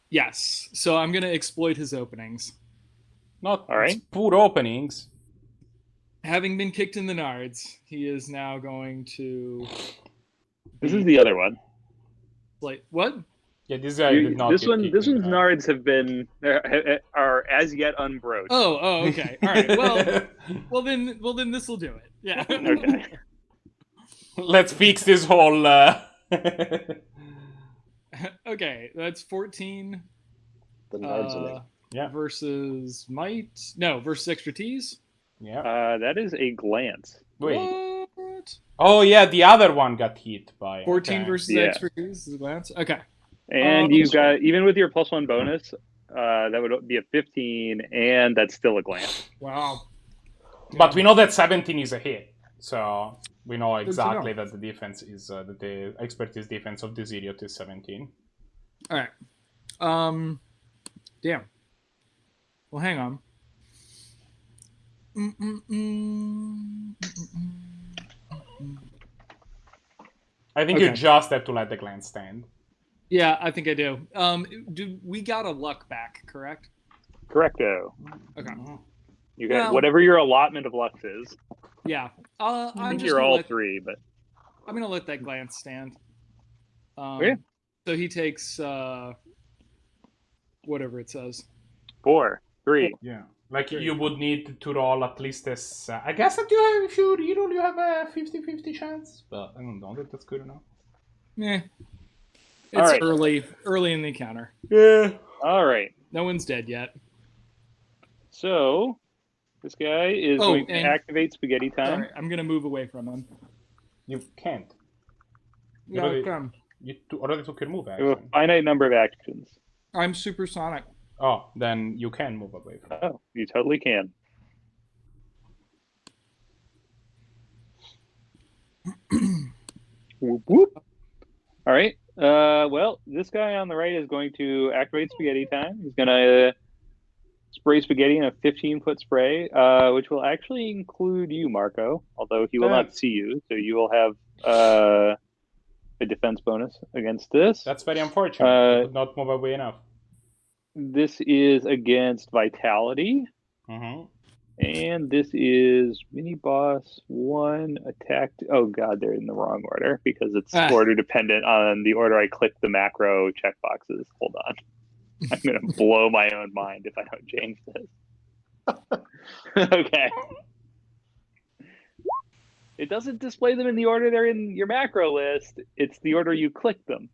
Yes. So I'm going to exploit his openings. Not All right. poor openings. Having been kicked in the nards, he is now going to. This is the other one. Like what? Yeah, this guy did not. This get one, kicked this in one's the nards have been are as yet unbroached. Oh, okay. All right. Well, then this will do it. Yeah. Okay. Let's fix this whole. Okay, that's 14. The nards are Yeah. Versus might. No, versus expertise. Yeah. That is a glance. Wait. What? Oh yeah, the other one got hit by 14 okay. versus Yeah. expertise is a glance. Okay. And you've got, even with your +1 bonus, that would be a 15, and that's still a glance. Wow. But we know that 17 is a hit, so we know to exactly know. that the defense is that the expertise defense of this idiot is 17. All right. Damn. Well, hang on. I think you Okay. just have to let the glance stand. Yeah, I think I do. We got a luck back, correct? Correcto. Okay. You got Well- whatever your allotment of lux is. Yeah. I I'm think just you're gonna all let, 3, but I'm gonna let that glance stand. Okay. So he takes whatever it says. 4, 3. Yeah. Like Great. you would need to roll at least this. I guess that you have, if you reroll, you have a 50-50 chance. But I don't know that that's good enough. Yeah. It's All right. early in the encounter. Yeah. All right. No one's dead yet. So this guy is Oh, going to and- activate spaghetti time. Sorry, I'm gonna move away from him. You can't. Yeah, Really? come. You already took your move You have a action. finite number of actions. I'm supersonic. Oh, then you can move away from. Oh, you totally can. Whoop, whoop. All right. Well, this guy on the right is going to activate spaghetti time. He's going to spray spaghetti in a 15-foot spray, which will actually include you, Marco, although he will not see you. So you will have a defense bonus against this. That's very unfortunate. You could not move away enough. This is against Vitality. Mm-hmm. And this is mini boss 1 attacked. Oh god, they're in the wrong order because it's order dependent on the order I click the macro checkboxes. Hold on. I'm gonna blow my own mind if I don't change this. Okay. It doesn't display them in the order they're in your macro list. It's the order you click them.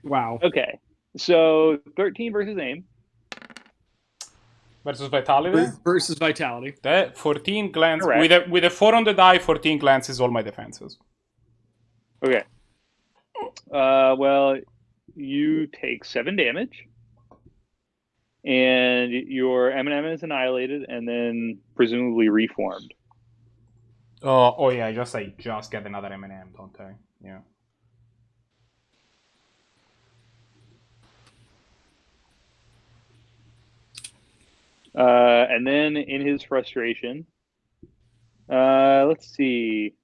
Wow. Okay. So 13 versus aim. Versus Vitality? Versus Vitality. That 14 glance. Correct. With a 4 on the die, 14 glances all my defenses. Okay. Well, you take 7 damage. And your M&M is annihilated and then presumably reformed. Oh yeah, I just get another M&M, don't I? Yeah. And then in his frustration, let's see.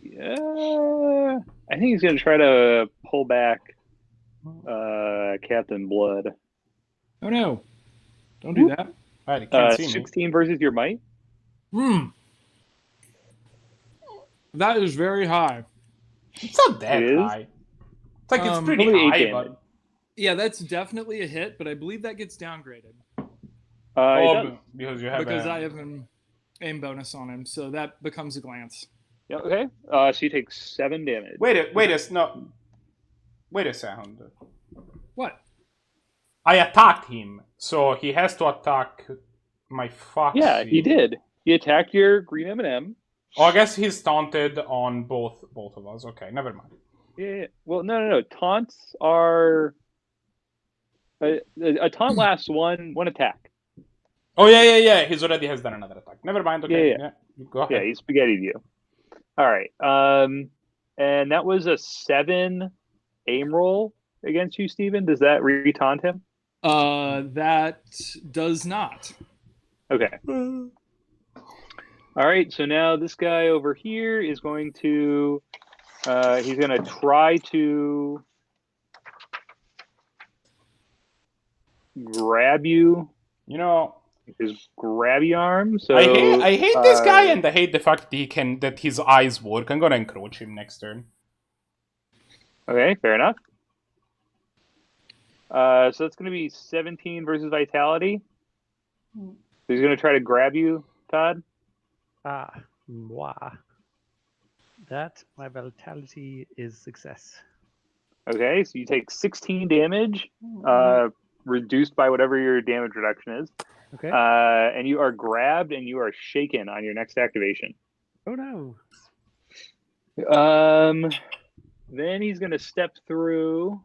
Yeah, I think he's going to try to pull back Captain Blood. Oh no! Don't do that. Alright, you can't see me. 16 versus your might. That is very high. It's not that It is? high. It's like it's pretty Only 8 high, damage. but Yeah, that's definitely a hit, but I believe that gets downgraded It does. because you have because I have an aim bonus on him, so that becomes a glance. Yeah, okay. So you take 7 damage. Wait a second. What? I attacked him, so he has to attack my foxy. Yeah, he did. He attacked your green M&M. Oh, I guess he's taunted on both of us. Okay, never mind. Yeah. Well, no. Taunts are a taunt lasts one attack. Oh yeah. He's already has done another attack. Never mind. Okay. Yeah. Go ahead. Yeah, he spaghettied you. All right. And that was a 7 aim roll against you, Steven. Does that re-taunt him? That does not. Okay. All right. So now this guy over here is going to. He's going to try to grab you. You know, His grabby arm. So I hate this guy, and I hate the fact that his eyes work. I'm gonna encroach him next turn. Okay, fair enough. So that's going to be 17 versus Vitality. So he's going to try to grab you, Todd. Moi. That, my vitality is success. Okay, so you take 16 damage, reduced by whatever your damage reduction is. Okay. And you are grabbed and you are shaken on your next activation. Oh no. Then he's going to step through.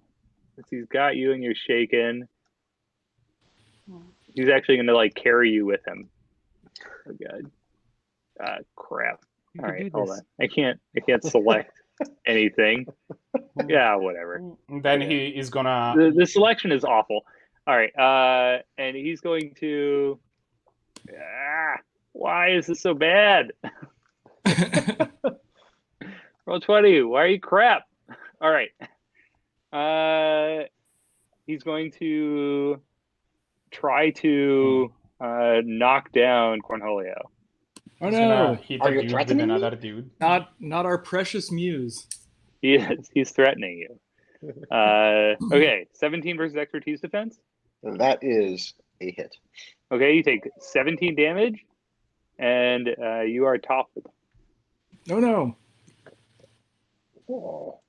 Since he's got you and you're shaken, he's actually going to like carry you with him. Oh god. Crap. All right, hold on. I can't select anything. Yeah, whatever. And then he is gonna. The selection is awful. All right, and he's going to. Why is this so bad? Roll 20. Why are you crap? All right. He's going to try to knock down Cornholio. Oh He's gonna no! hit Are a you dude with threatening me? another dude. Not our precious muse. He's threatening you. Okay, 17 versus expertise defense. That is a hit. Okay, you take 17 damage, and you are toppled. Oh no! Oh.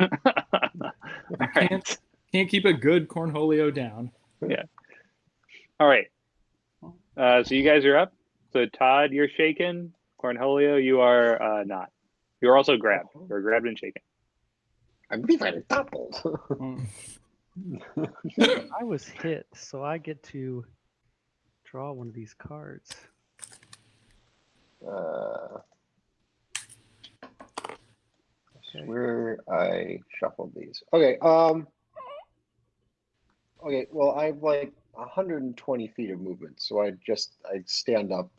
All right. Can't keep a good Cornholio down. All right. So you guys are up. So Todd, you're shaken. Cornholio, you are not. You're also grabbed. You're grabbed and shaken. I believe I'm toppled. I was hit, so I get to draw one of these cards. Okay. Where I shuffled these. Okay. Okay. Well, I have like 120 feet of movement, so I stand up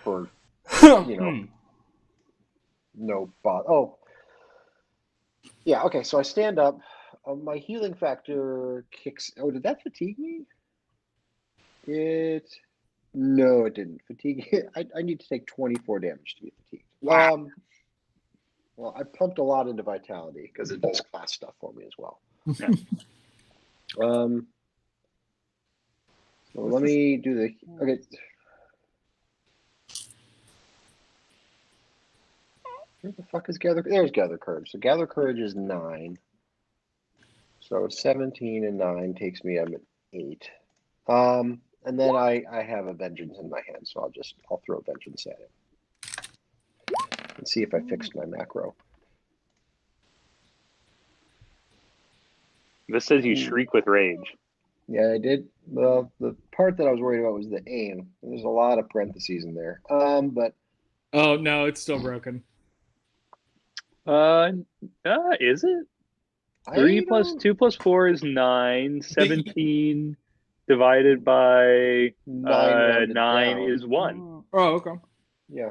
for no bother. Oh, yeah. Okay. So I stand up. My healing factor kicks. Oh, did that fatigue me? No, it didn't. Fatigue. I need to take 24 damage to be fatigued. Wow. Well, I pumped a lot into vitality because it does class stuff for me as well. Yeah. So let me do the. Okay. Where the fuck is gather? There's gather courage. So gather courage is 9. So 17 and 9 takes me. I'm at 8. And then I have a vengeance in my hand, so I'll throw vengeance at it and see if I fixed my macro. This says you shriek with rage. Yeah, I did. Well, the part that I was worried about was the aim. There's a lot of parentheses in there. But Oh no, it's still broken. Is it? 3 plus 2 plus 4 is 9. 17 divided by 9 down. is 1. Oh, okay. Yeah.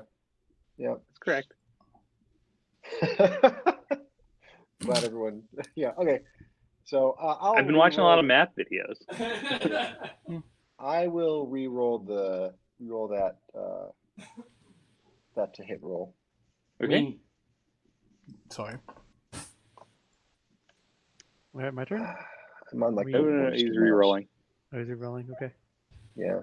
That's correct. Glad everyone. Yeah. Okay. So I've been watching a lot of math videos. I will re-roll that to hit roll. Okay. Sorry. All right, my turn. I'm on like No, he's re-rolling. Oh, is it rolling? Okay. Yeah.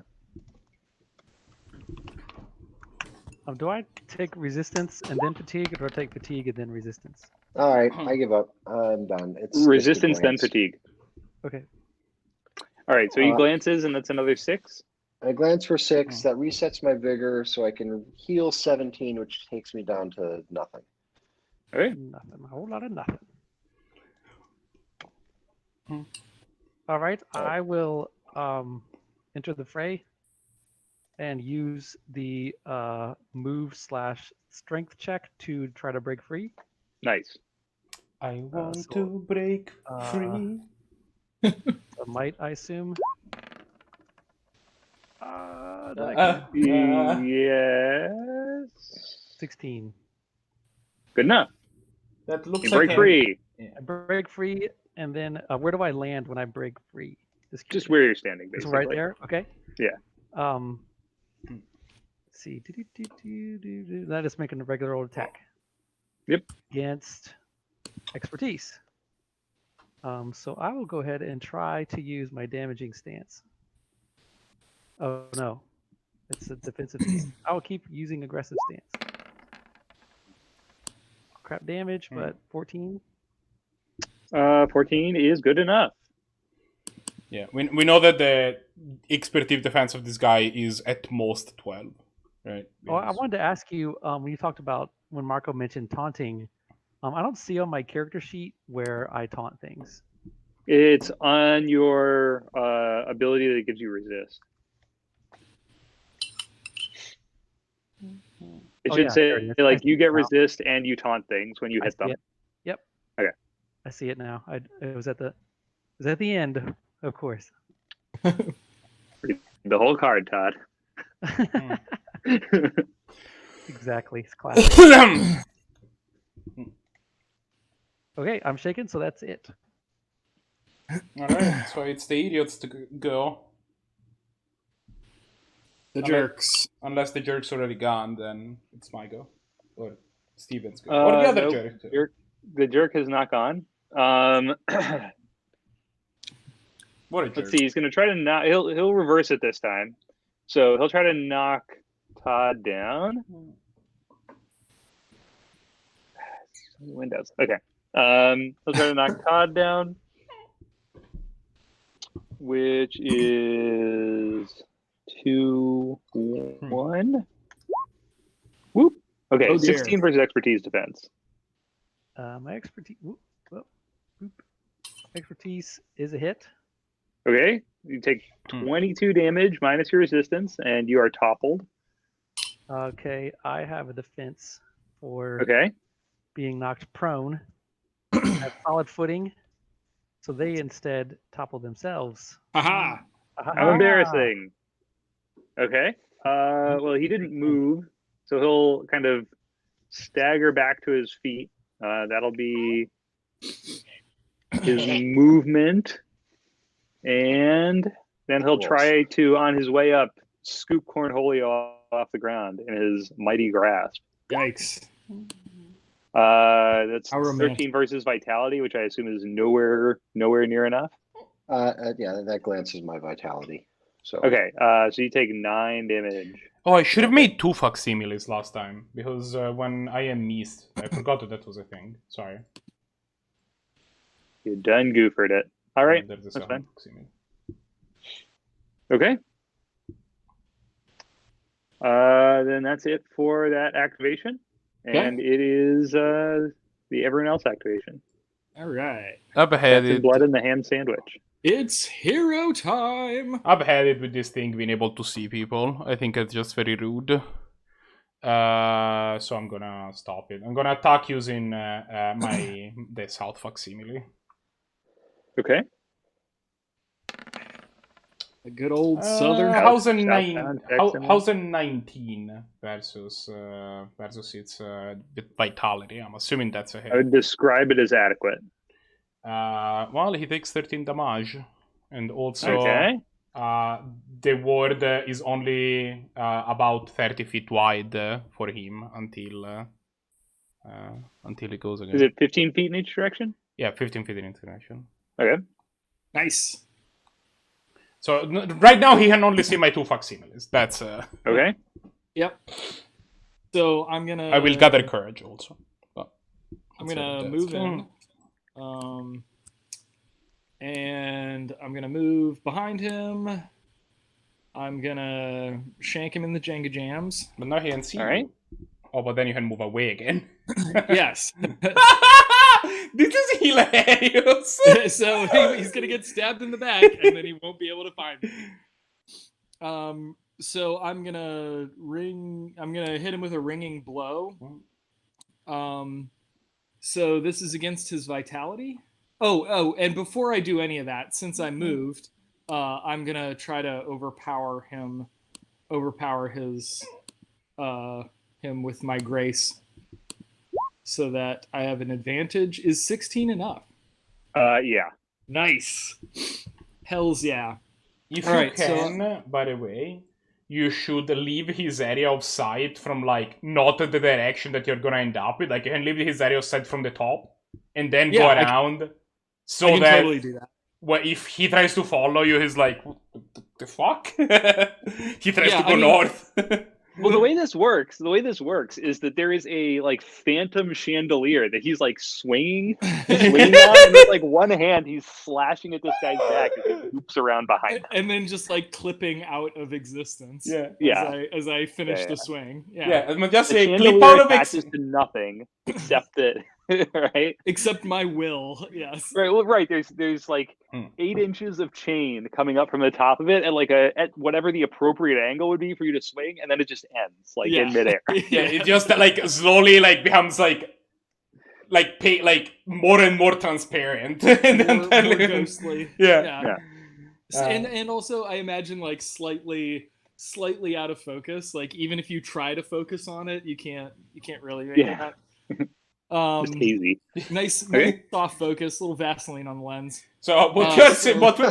Do I take resistance and then fatigue, or do I take fatigue and then resistance? All right. I give up. I'm done. It's Resistance, just a then glance. fatigue. Okay. All right, so he glances, and that's another 6. I glance for 6. That resets my vigor, so I can heal 17, which takes me down to nothing. All right. Nothing. A whole lot of nothing. All right. I will enter the fray and use the move/strength check to try to break free. Nice. I want to break free. A might, I assume. Yes. 16. Good enough. That looks You like break free. I break free, and then where do I land when I break free? Just where you're standing, Just basically. right there. Okay. Yeah. Let's see. That is making a regular old attack. Yep. Against expertise. So I will go ahead and try to use my damaging stance. Oh no, it's a defensive stance. I will keep using aggressive stance. Crap damage, but 14. 14 is good enough. Yeah, we know that the expertise defense of this guy is at most 12, right? Oh, I wanted to ask you when you talked about when Marco mentioned taunting. I don't see on my character sheet where I taunt things. It's on your ability that gives you resist. It should say like you get resist and you taunt things when you hit them. Yep. Okay. I see it now. It was at the end, of course. The whole card, Todd. Exactly. It's classic. Okay, I'm shaking, so that's it. Alright, so it's the idiots to go. The jerks. Unless the jerk's already gone, then it's my go. Or Steven's go. Or the other nope. jerk, too. The jerk has not gone. What a jerk. Let's see. He's going to try to knock. He'll reverse it this time. So he'll try to knock Todd down. Windows. Okay. He'll try to knock Todd down, which is 2-1. Whoop. Okay. Oh, dear. 16 versus expertise defense. My expertise. Expertise is a hit. Okay. You take 22 damage minus your resistance, and you are toppled. Okay, I have a defense for Okay. being knocked prone. I have solid footing, so they instead topple themselves. Haha. How embarrassing. Okay. Well, he didn't move, so he'll kind of stagger back to his feet. That'll be his movement. And then he'll try to, on his way up, scoop Cornholio off the ground in his mighty grasp. Yikes. That's How romantic. 13 versus vitality, which I assume is nowhere near enough. Yeah, that glances my vitality. So Okay, so you take 9 damage. Oh, I should have made 2 facsimiles last time, because when I missed, I forgot that was a thing. Sorry. You done goofered it. All right, There's a that's fine. facsimile. Okay. Then that's it for that activation. And it is the everyone else activation. All right. I've had That's in it. blood in the ham sandwich. It's hero time. I've had it with this thing being able to see people. I think it's just very rude. So I'm gonna stop it. I'm gonna attack using the south facsimile. Okay. A good old southern. How's a Southbound 19 versus its vitality? I'm assuming that's a hit. I would describe it as adequate. Well, he takes 13 damage, and also Okay. the ward is only about 30 feet wide for him until he goes again. Is it 15 feet in each direction? Yeah, 15 feet in each direction. Okay. Nice. So right now he can only see my 2 facsimiles. That's Okay. Yep. So I'm gonna. I will gather courage also. But I'm that's gonna it, move that's- in. And I'm gonna move behind him. I'm gonna shank him in the Jenga jams. But now he can see. All right. you. Oh, but then you can move away again. Yes. This is hilarious. So he's gonna get stabbed in the back, and then he won't be able to find me. So I'm gonna hit him with a ringing blow. So this is against his vitality. Oh, and before I do any of that, since I moved, I'm gonna try to overpower him with my grace, so that I have an advantage. Is 16 enough? Yeah. Nice. Hells yeah. If All you right, can, by the way, you should leave his area of sight from, like, not the direction that you're gonna end up with. Like, you can leave his area of sight from the top, and then go Yeah, around, so I can that totally do that. well, if he tries to follow you, he's like, what the fuck? He tries Yeah, to go I mean- north. Well, the way this works is that there is a like phantom chandelier that he's like swinging on, and with like one hand he's slashing at this guy's back as he loops around behind him. And then just like clipping out of existence. Yeah. Yeah. As I finish Yeah, the swing. Yeah, I'm just The say, clip chandelier out of attaches to nothing except that, right? Except my will. Yes. Right. Well, right. There's like 8 inches of chain coming up from the top of it, and like at whatever the appropriate angle would be for you to swing, and then it just ends like in midair. Yeah, it just like slowly like becomes like more and more transparent, and then more ghostly. Yeah. Yeah. And also I imagine like slightly slightly out of focus. Like even if you try to focus on it, you can't really make Yeah. it. Just hazy. Nice Okay. soft focus, little Vaseline on the lens. So what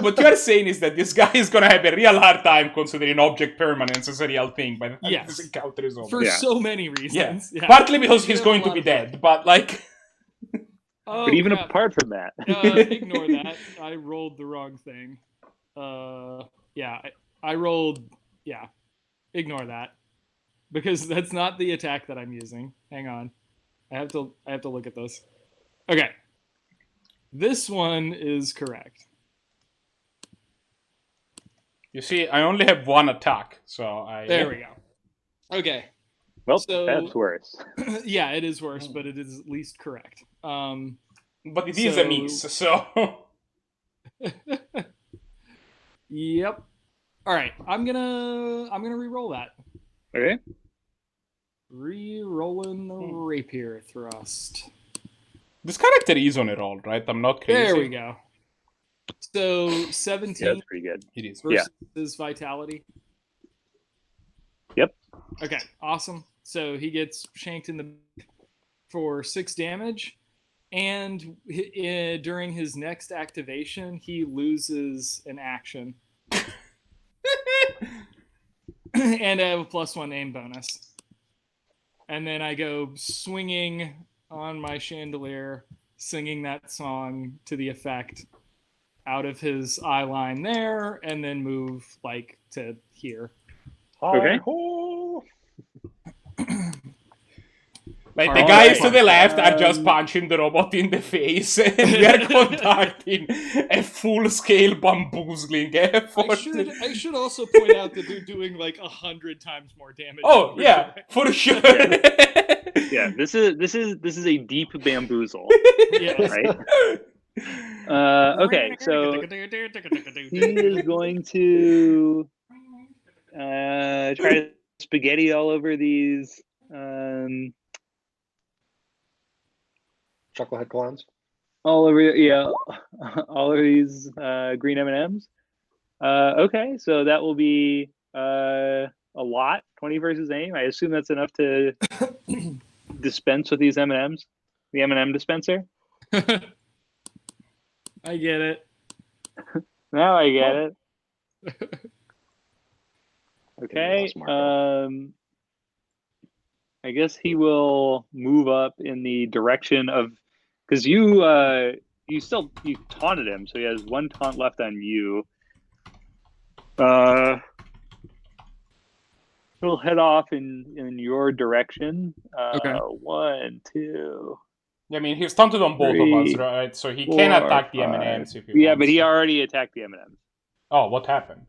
what you're saying is that this guy is gonna have a real hard time considering object permanence as a real thing by the time Yes. this encounter is over. For Yeah. so many reasons. Yeah. Partly because You he's have a going to lot be of fun. dead, but like Oh, But even crap. apart from that, Ignore that. I rolled the wrong thing. Yeah, I rolled. Yeah, ignore that because that's not the attack that I'm using. Hang on, I have to look at this. Okay, this one is correct. you see, I only have one attack, so There we go. Okay, well, So- that's worse. yeah, it is worse, but it is at least correct. But it is a miss, so Yep. All right, I'm gonna re-roll that. Okay. Re-rolling the rapier thrust. this character is on a roll, right? I'm not crazy. There we go. So Yeah, 17 that's pretty good. It is. versus vitality. Yep. Okay, awesome. So he gets shanked in the back for 6 damage, and during his next activation, he loses an action. And I have a +1 aim bonus. And then I go swinging on my chandelier, singing that song to the effect out of his eye line there, and then move like to here. Okay. Like the Alright. guys to the left are just punching the robot in the face, and we are conducting a full-scale bamboozling effort. I should also point out that they're doing like 100 times more damage. Oh yeah, for sure. Yeah, this is a deep bamboozle. Yes. Right. Okay, so he is going to try to spaghetti all over these. Chucklehead clowns. All over, yeah, all of these green M&Ms. Okay, so that will be a lot. 20 versus aim. I assume that's enough to dispense with these M&Ms. The M&M dispenser. I get it. Now I get it. Okay. Lost Marco. I guess he will move up in the direction of, because you taunted him, so he has 1 taunt left on you. He'll head off in your direction. Okay. 1, 2. I mean, he's stunted on both of us, 3, right? So he 4, can attack the 5. M&Ms if he Yeah, wants. but he already attacked the M&Ms. Oh, what happened?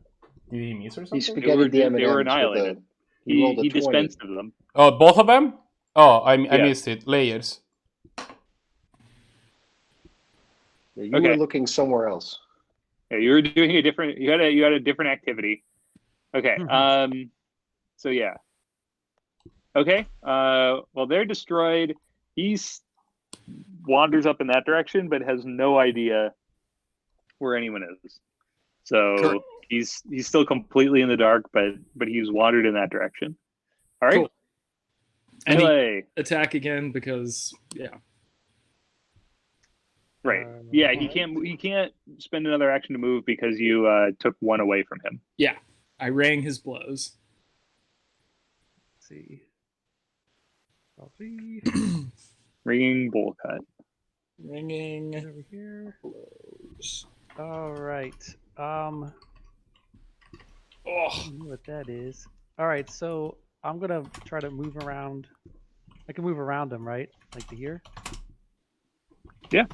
Did he miss or He something? spaghettied the M&Ms They were with annihilated. He rolled a He 20. dispensed of them. Oh, both of them? Oh, I Yeah. missed it. Layers. Yeah, you Okay. were looking somewhere else. Yeah, you were doing a different. You had a different activity. Okay. So yeah. Okay. Well, they're destroyed. He wanders up in that direction, but has no idea where anyone is. So Sure. he's still completely in the dark, but he's wandered in that direction. All right. Cool. And he Melee. attack again because Right. Yeah. He can't spend another action to move because you took 1 away from him. I rang his blows. Let's see. Copy. Ringing bowl cut. Ringing Over here. blows. All right. Oh, I know what that is. All right, so I'm gonna try to move around. I can move around them, right? Like to here. Yeah.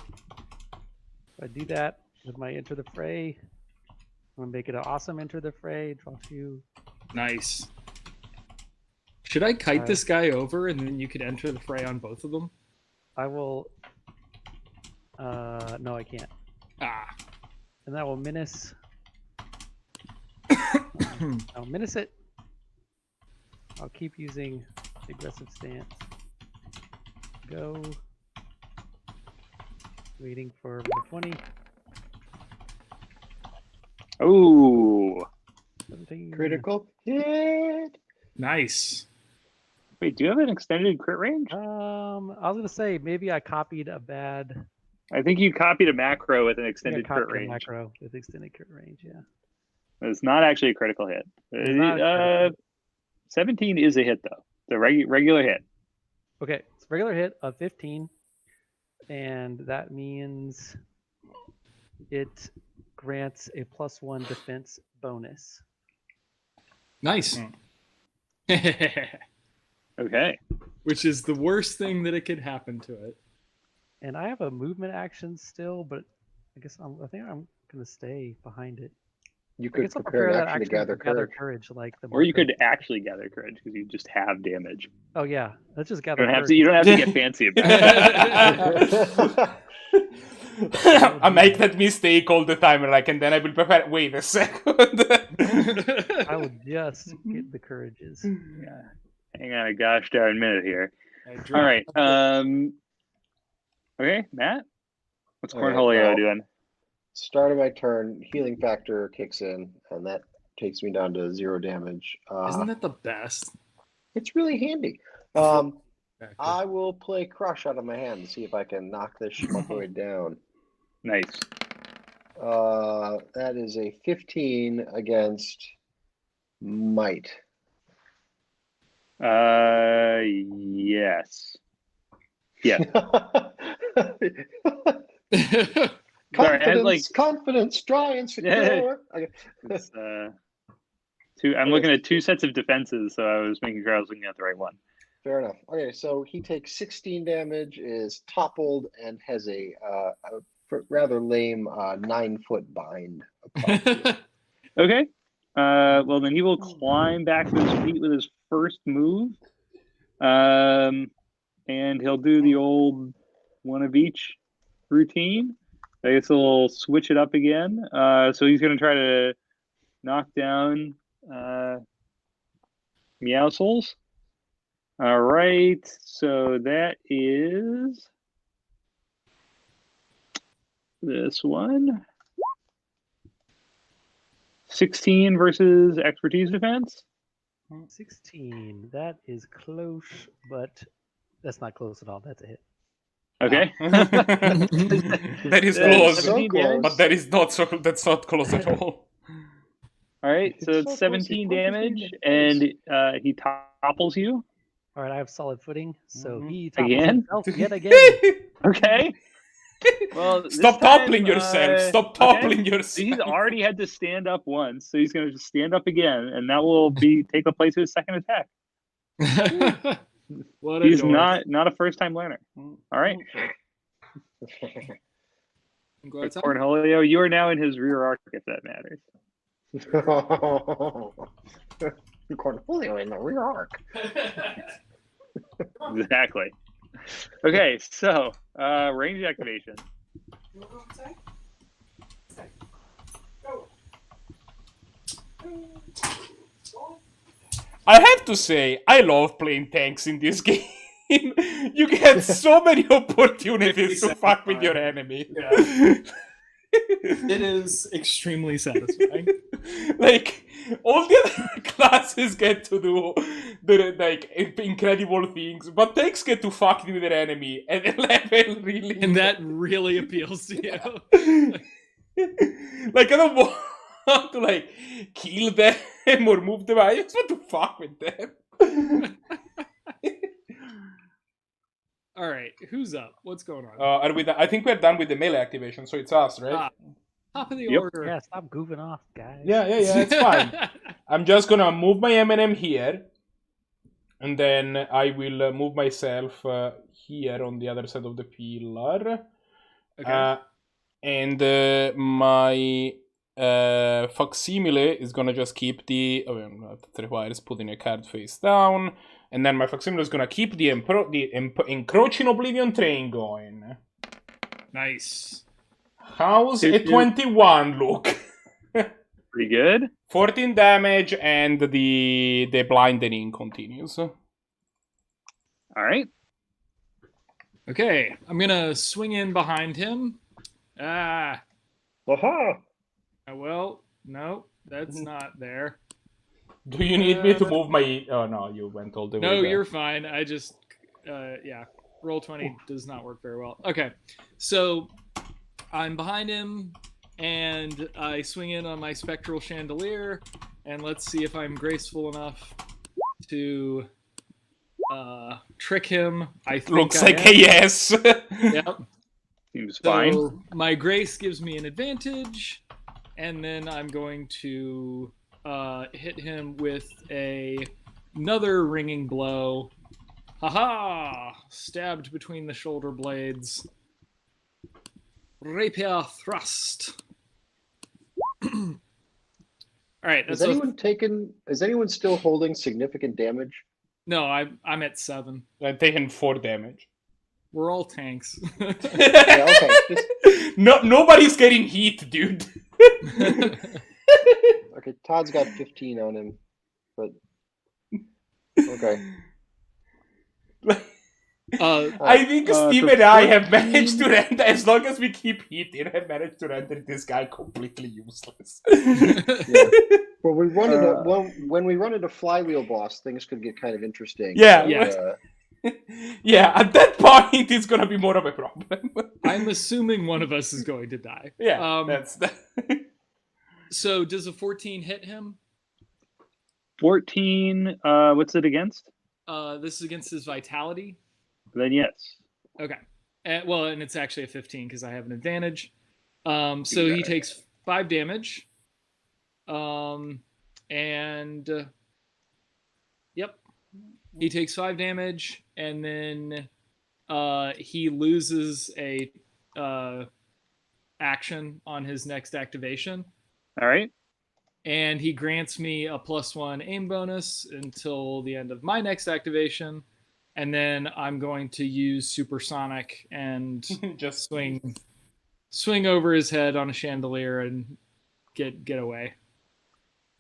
If I do that with my enter the fray, I'm gonna make it an awesome enter the fray. Draw 2. nice. Should I kite Alright. this guy over and then you could enter the fray on both of them? I will. No, I can't. Ah. And that will menace. I'll menace it. I'll keep using the aggressive stance. Go. Waiting for my 20. Oh. 17. thinking. Critical hit. Nice. Wait, do you have an extended crit range? I was gonna say maybe I copied a bad. I think you copied a macro with an I think I extended crit copied a range. macro with extended crit range. Yeah. It's not actually a critical hit. It's not a critical. 17 is a hit though. The regular hit. Okay, it's a regular hit of 15, and that means it grants a +1 defense bonus. Nice. Okay. Which is the worst thing that it could happen to it. And I have a movement action still, but I think I'm gonna stay behind it. You I could guess I'll prepare prepare an that action to action gather courage. courage, like the. Or you marker. could actually gather courage because you just have damage. Oh yeah, let's just You gather. don't have courage. to. You don't have to get fancy about it. I make that mistake all the time, like, and then I will prepare. Wait a second. I will just get the courages. Yeah. Hang on a gosh darn minute here. I dropped All right. the- Okay, Matt. What's Okay, Cornholio well, doing? Start of my turn, healing factor kicks in, and that takes me down to 0 damage. Isn't that the best? It's really handy. I will play Crush out of my hand to see if I can knock this schmuckoid down. Nice. That is a 15 against Might. Yes. Yeah. Sorry, I had, like, confidence, dry and secure. Okay. it's, I'm looking at 2 sets of defenses, so I was making sure I was looking at the right one. Fair enough. Okay, so he takes 16 damage, is toppled, and has a rather lame 9-foot bind. Okay. Well, then he will climb back to his feet with his first move. And he'll do the old one of each routine. I guess he'll switch it up again. So he's going to try to knock down Meowscles. All right. So that is this one. 16 versus expertise defense. 16. That is close, but that's not close at all. That's a hit. Okay. That is close, so close. but that is not so. That's not close at all. All right, so It's it's so close, 17 it punches damage, me in the and he topples you. All right, I have solid footing, so Mhm. he topples Again? himself yet again. Okay. Well, this Stop time, toppling yourself. Stop okay. toppling So yourself. he's already had to stand up once, so he's going to just stand up again, and that will take the place of his second attack. What a He's dork. not a first time learner. All right, Go outside. Cornholio, you are now in his rear arc, if that matters. Cornholio in the rear arc. Exactly. Okay, so range activation. I have to say, I love playing tanks in this game. You get so many opportunities to fuck with your enemy. It is extremely satisfying. Like, all the other classes get to do incredible things, but tanks get to fuck with their enemy at a level really. And that really appeals to you. Like, I don't want to kill them or move them. I just want to fuck with them. All right, who's up? What's going on? Are we? I think we're done with the melee activation, so it's us, right? Top of the Yep. order. Yeah, stop goofing off, guys. Yeah, it's fine. I'm just gonna move my M&M here, and then I will move myself here on the other side of the pillar. Okay. And my facsimile is gonna just keep the. Oh, that requires putting a card face down, and then my facsimile is gonna keep the encroaching oblivion train going. Nice. How's a 21 look? Pretty good. 14 damage, and the blinding continues. All right. Okay, I'm gonna swing in behind him. Aha! Well, no, that's not there. Do you need me to move my? Oh no, you went all the way. No, back. you're fine. I just, yeah, roll 20 does not work very well. Okay, so I'm behind him, and I swing in on my spectral chandelier, and let's see if I'm graceful enough to trick him. I think Looks I like am. a yes. Yep. Seems fine. So my grace gives me an advantage, and then I'm going to hit him with another ringing blow. Haha! Stabbed between the shoulder blades. Rapier thrust. All right. Has That's Is anyone still holding significant damage? No, I'm at 7. I'm taking 4 damage. We're all tanks. Yeah, okay. Just, Nobody's getting heat, dude. okay, Todd's got 15 on him, but okay. I think Steve and I have managed to render, as long as we keep heating, have managed to render this guy completely useless. Yeah. Well, when we run into flywheel boss, things could get kind of interesting. Yeah, but, yeah. Yeah, at that point, it's gonna be more of a problem. I'm assuming one of us is going to die. Yeah, that's that. So does a 14 hit him? 14. What's it against? This is against his vitality. Then yes. Okay. Well, and it's actually a 15 because I have an advantage. So he takes 5 damage. Yep. He takes 5 damage, and then he loses a action on his next activation. All right. And he grants me a +1 aim bonus until the end of my next activation. And then I'm going to use supersonic and Just swing over his head on a chandelier and get away.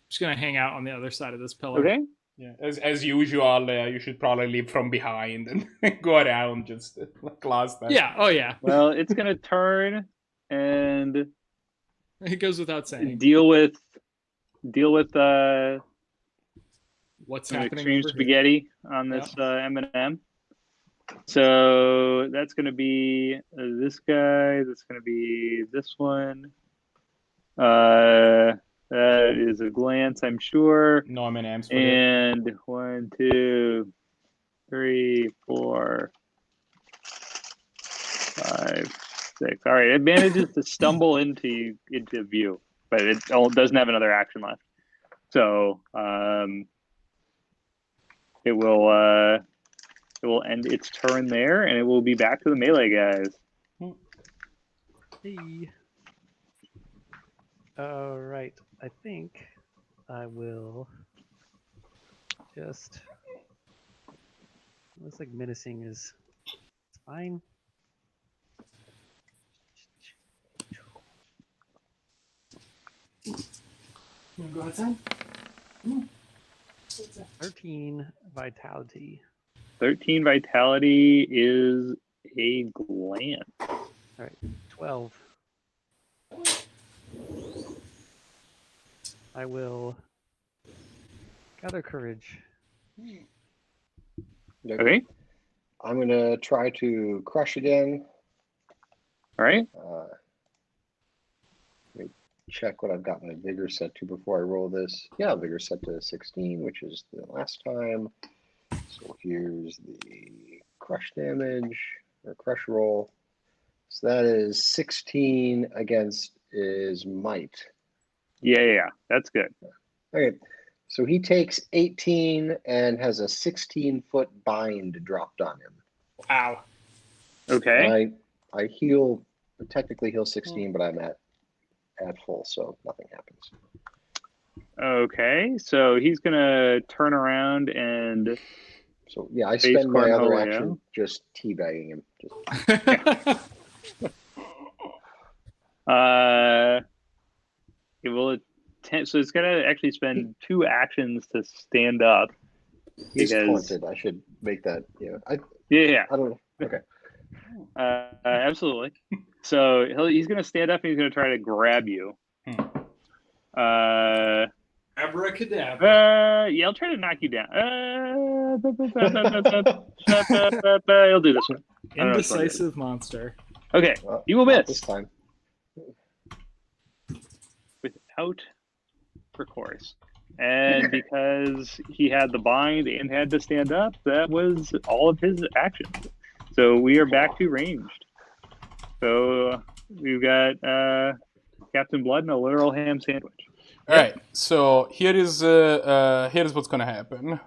Just gonna hang out on the other side of this pillar. Okay. yeah, as usual, you should probably leave from behind and go around just like last time. Yeah. Oh yeah. Well, it's gonna turn and It goes without saying. deal with What's some happening extreme over here. spaghetti on this M&M. So that's going to be this guy. That's going to be this one. That is a glance, I'm sure. No M&Ms for And 1, 2, 3, 4, 5, 6. All right, it manages to stumble into view, but it doesn't have another action left. So it will end its turn there, and it will be back to the melee guys. Hey. All right. I think I will just. Looks like menacing is fine. Go outside. 13 vitality. 13 vitality is a glance. All right. 12. I will gather courage. Okay. I'm gonna try to crush again. All right. Let me check what I've got my vigor set to before I roll this. Yeah, vigor set to 16, which is the last time. So here's the crush damage or crush roll. So that is 16 against his might. Yeah. That's good. Okay, so he takes 18 and has a 16-foot bind dropped on him. Ow. Okay. I heal, technically heal 16, but I'm at full, so nothing happens. Okay. So he's gonna turn around and. So yeah, I Face spend my other cornhole, action just teabagging him. Just, It will attempt. So it's gonna actually spend 2 actions to stand up. he's Because taunted. I should make that. Yeah, yeah. I don't. Okay. Absolutely. So he's going to stand up and he's going to try to grab you. Abracadabra. Yeah, I'll try to knock you down. I'll do this one. I don't know which one it is. Indecisive monster. Okay, Well, you will not miss this time. without recourse. And because he had the bind and had to stand up, that was all of his actions. So we are back to ranged. So we've got Captain Blood and a literal ham sandwich. All right, so here's what's gonna happen.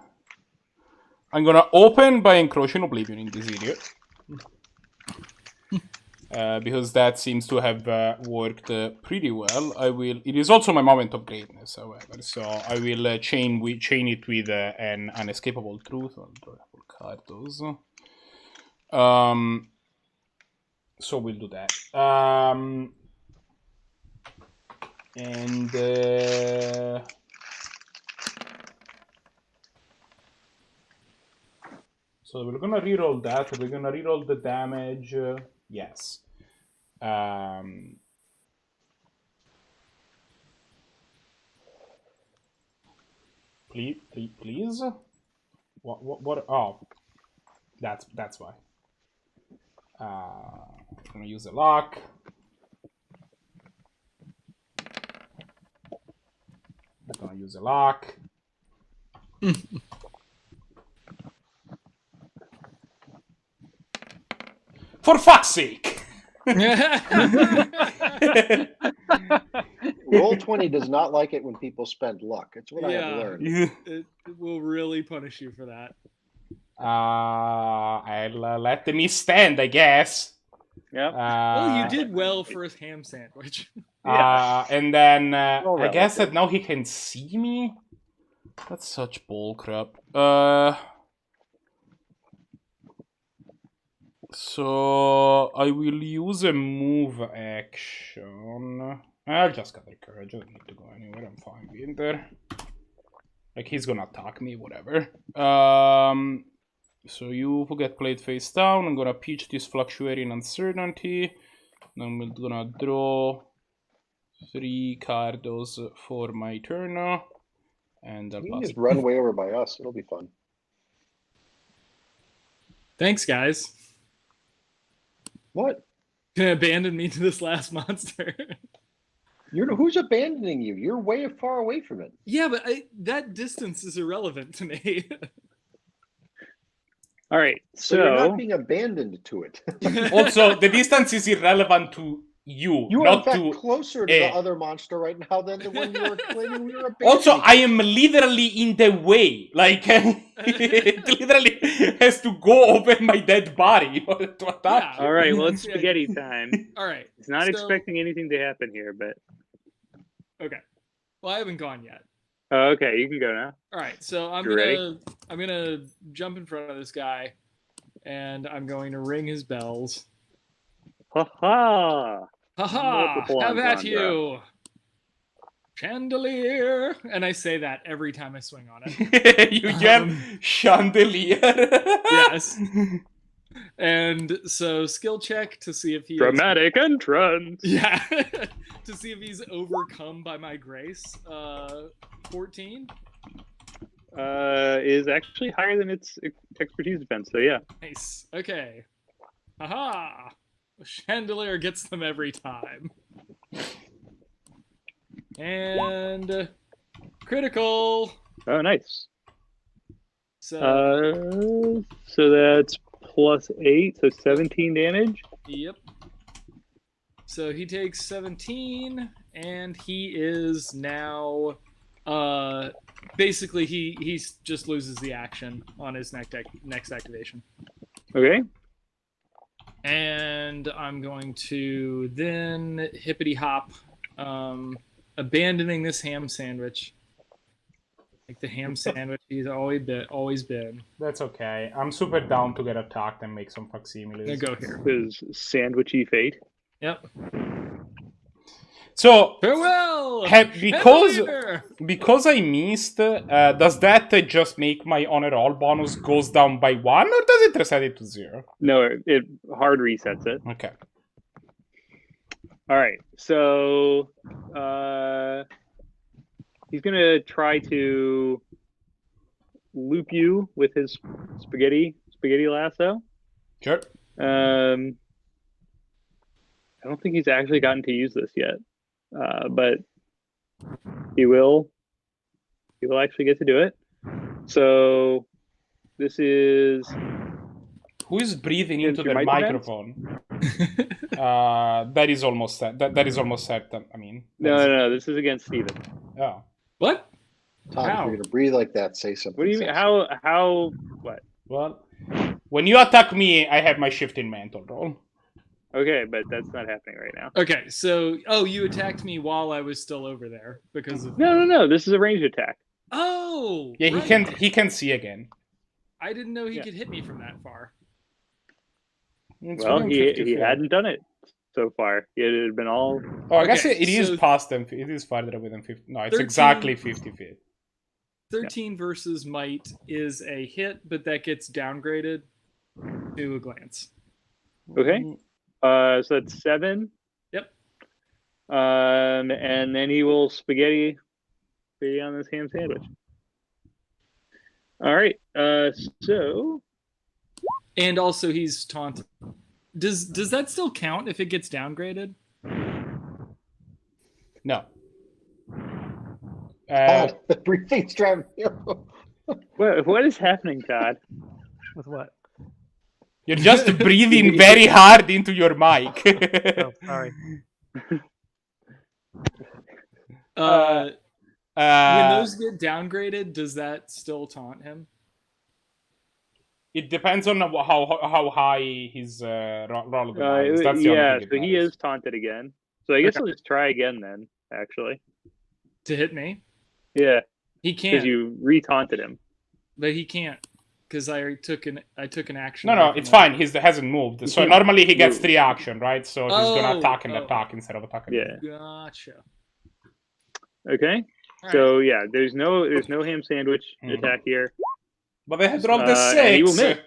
I'm gonna open by encroaching oblivion in this idiot. Because that seems to have worked pretty well. It is also my moment of greatness, however. So I will chain it with an unescapable truth. I'll card those. So we'll do that. So we're gonna reroll that. We're gonna reroll the damage. Yes. Please. What? Oh, that's why. I'm gonna use a lock. I'm gonna use a lock. For fuck's sake! Roll20 does not like it when people spend luck. It's what I have learned. It will really punish you for that. I'll let me stand, I guess. Yep. Well, you did well for a ham sandwich. And then All I guess relative. that now he can see me. That's such bullcrap. So I will use a move action. I'll just gather courage. I don't need to go anywhere. I'm fine being there. Like, he's gonna attack me, whatever. So you get played face down. I'm gonna pitch this fluctuating uncertainty. Then we're gonna draw 3 cards for my turn. And I'll You can pass just run way over by us. It'll be fun. Thanks, guys. What? Gonna abandon me to this last monster. Who's abandoning you? You're way far away from it. Yeah, but that distance is irrelevant to me. All right, So you're so not being abandoned to it. Also, the distance is irrelevant to you, You are in not fact to. closer to the other monster right now than the one you were claiming we were abandoning. Also, I am literally in the way. Like, it literally has to go over my dead body in order to attack. all right, well, it's spaghetti time. All right. It's not so- expecting anything to happen here, but Okay. Well, I haven't gone yet. okay, you can go now. All right. So I'm You ready? gonna jump in front of this guy, and I'm going to ring his bells. Ha ha! Haha! Multiple Have at entendre. you, chandelier! And I say that every time I swing on it. You yell chandelier. Yes. And so skill check to see if he Dramatic entrance. Yeah. To see if he's overcome by my grace. 14. Is actually higher than its expertise defense. So yeah. Nice. Okay. Haha! Chandelier gets them every time. And critical. Oh, nice. So So that's +8, so 17 damage. yep. So he takes 17, and he is now basically he just loses the action on his next activation. Okay. And I'm going to then hippity hop, abandoning this ham sandwich. Like the ham sandwich he's always been. That's okay. I'm super down to get attacked and make some facsimiles. I'm gonna go here. His sandwichy fate. Yep. So, Farewell. because I missed, does that just make my honor roll bonus goes down by 1, or does it reset it to 0? No, it hard resets it. Okay. he's gonna try to loop you with his spaghetti lasso. Sure. I don't think he's actually gotten to use this yet, but he will. He will actually get to do it. So this is. Who is breathing Is into your the mic microphone? That is almost that is almost certain. I mean, No. This is against Steven. Oh. What? Tom, if How? you're gonna breathe like that, say something. What do you mean? sexy. How? What? Well, when you attack me, I have my shifting mantle roll. Okay, but that's not happening right now. Okay, so you attacked me while I was still over there because of No. This is a ranged attack. Oh, Yeah, right. he can see again. I didn't know he Yeah. could hit me from that far. It's Well, within he 50 feet. hadn't done it so far. It had been all. Oh, I guess Okay, it is so- past them. It is farther within 50. No, it's 13 exactly 50 feet. 13 versus might is a hit, but that gets downgraded to a glance. Okay. So that's 7. Yep. And then he will spaghetti on this ham sandwich. All right. So And also he's taunted. Does that still count if it gets downgraded? No. Todd, the breathing's driving me. what is happening, Todd? With what? You're just breathing very hard into your mic. Oh, sorry. When those get downgraded, does that still taunt him? It depends on how high his roll of the dice. That's the Yeah, only thing so it he matters. is taunted again. So I guess Okay. I'll just try again then, actually. To hit me? Yeah, He because can't, you re-taunted him. but he can't because I took an action. No, away from it's that. fine. He hasn't moved. So normally he gets 3 action, right? So he's gonna attack and Oh. attack instead of attacking. Yeah. Gotcha. Okay. All So yeah, there's no ham sandwich Mhm. attack here. But they had rolled the 6. And he will miss.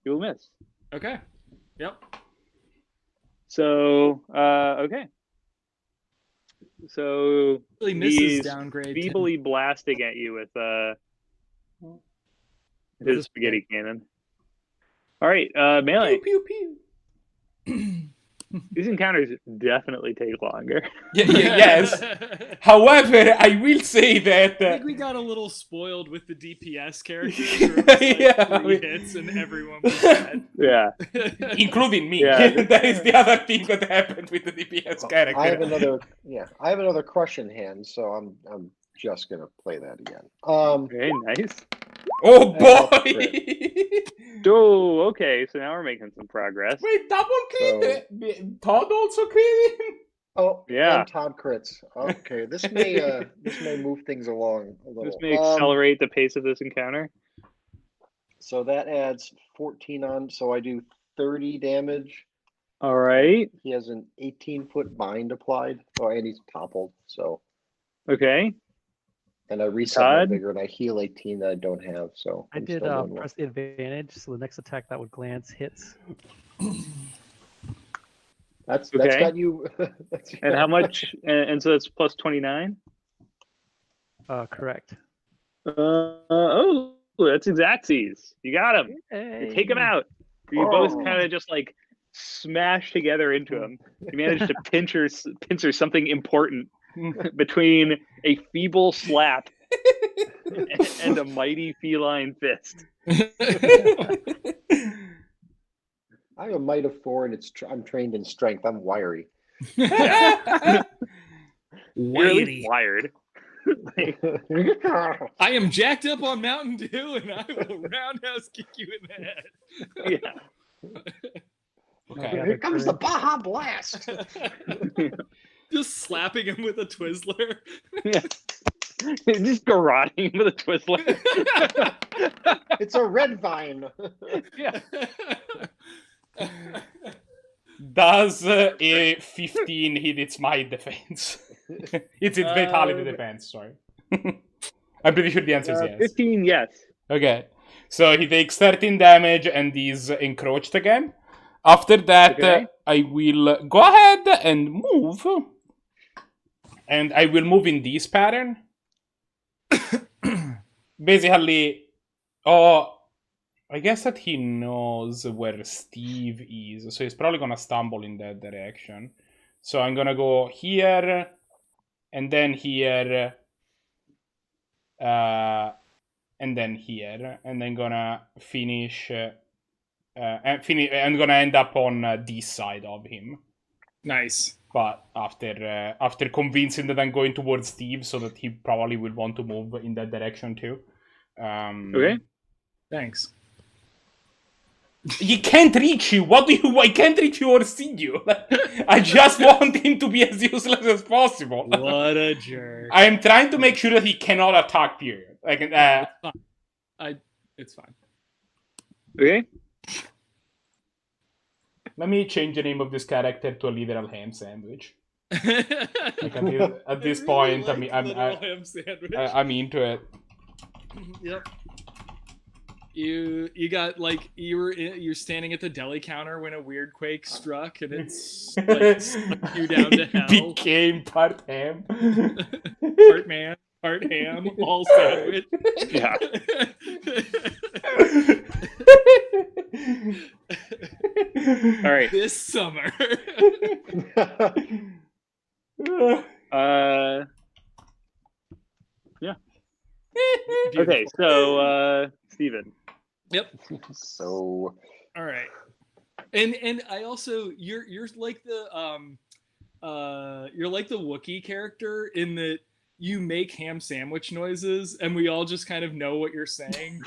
You will miss. Okay. Yep. So okay. So Really misses he's downgrade. feebly blasting at you with his spaghetti cannon. All right, melee. Pew, pew, pew. These encounters definitely take longer. Yes. However, I will say that. I think we got a little spoiled with the DPS characters. Where it was like Yeah, 3 hits and everyone was dead. Yeah. Including me. Yeah. That is the other thing that happened with the DPS character. I have another crush in hand, so I'm just gonna play that again. Very nice. Oh boy! Oh, okay. So now we're making some progress. Wait, double crit? Todd also crit? Oh Yeah. and Todd crits. Okay, this may move things along a little. This may accelerate the pace of this encounter. So that adds 14 on. So I do 30 damage. All right. He has an 18-foot bind applied. Oh, and he's toppled. So Okay. and I reset my Todd? vigor and I heal 18 that I don't have. So I I'm did still doing well. press the advantage, so the next attack that would glance hits. That's Okay. got you. That's And how much? And so that's plus 29. Correct. Oh, that's exactsies. You got him. You take him out. You both Oh. kind of just like smash together into him. You managed to pincer something important between a feeble slap and a mighty feline fist. I have a might of 4 and I'm trained in strength. I'm wiry. You're at least wired. I am jacked up on Mountain Dew, and I will roundhouse kick you in the head. Yeah. Okay. Here comes the Baja Blast. Just slapping him with a Twizzler. Yeah. Just garroting him with a Twizzler. It's a red vine. Yeah. Does a 15 hit its might defense? It's vitality defense, sorry. I'm pretty sure the answer is yes. 15, yes. Okay. So he takes 13 damage and is encroached again. After that, Okay. I will go ahead and move. And I will move in this pattern. basically, oh, I guess that he knows where Steve is, so he's probably gonna stumble in that direction. So I'm gonna go here, and then here, and then here, and then gonna finish. I'm gonna end up on this side of him. Nice. But after convincing that I'm going towards Steve, so that he probably will want to move in that direction too. Okay. Thanks. He can't reach you. What do you? I can't reach you or see you. I just want him to be as useless as possible. What a jerk. I am trying to make sure that he cannot attack. Period. Like, It's fine. Okay. let me change the name of this character to a literal ham sandwich. Like at this point, like ham sandwich. I'm into it. Yep. You got like you're standing at the deli counter when a weird quake struck and it's like sucked you down to hell. Became part ham. Part man, part ham, all sandwich. Yeah. All right. This summer. Yeah. Beautiful. Okay, so Steven. Yep. So All right. And I also you're like the Wookiee character in that you make ham sandwich noises and we all just kind of know what you're saying.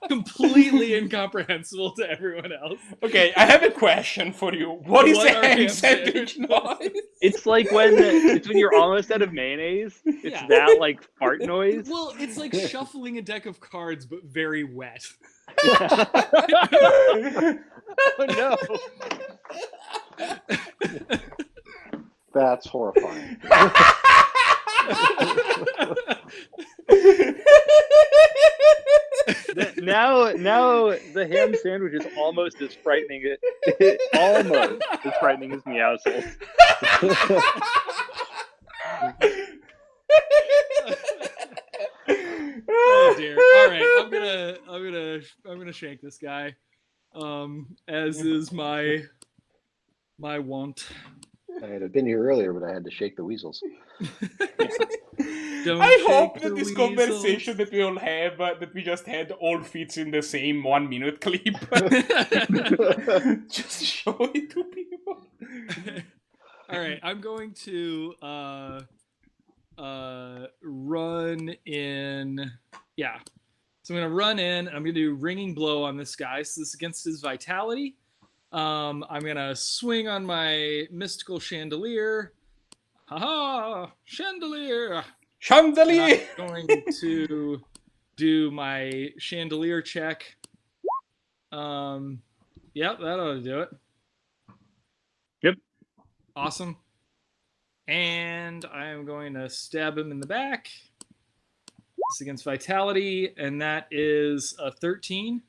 completely incomprehensible to everyone else. Okay, I have a question for you. What is What a are ham ham sandwich noise? It's like when you're almost out of mayonnaise. It's Yeah. that like fart noise. Well, it's like shuffling a deck of cards, but very wet. Oh no. that's horrifying. Now the ham sandwich is almost as frightening. Almost as frightening as Meowscles. Oh dear. All right, I'm gonna shake this guy. As is my wont. I had been here earlier, but I had to shake the weasels. Don't I shake hope the that this weasels. conversation that we all have, that we just had, all fits in the same 1 minute clip. Just show it to people. All right, I'm going to run in. Yeah, so I'm gonna run in. I'm gonna do ringing blow on this guy. So this is against his vitality. I'm gonna swing on my mystical chandelier. Haha, chandelier. Chandelier! I'm going to do my chandelier check. Yep, that ought to do it. Yep. Awesome. And I am going to stab him in the back. It's against vitality, and that is a 13.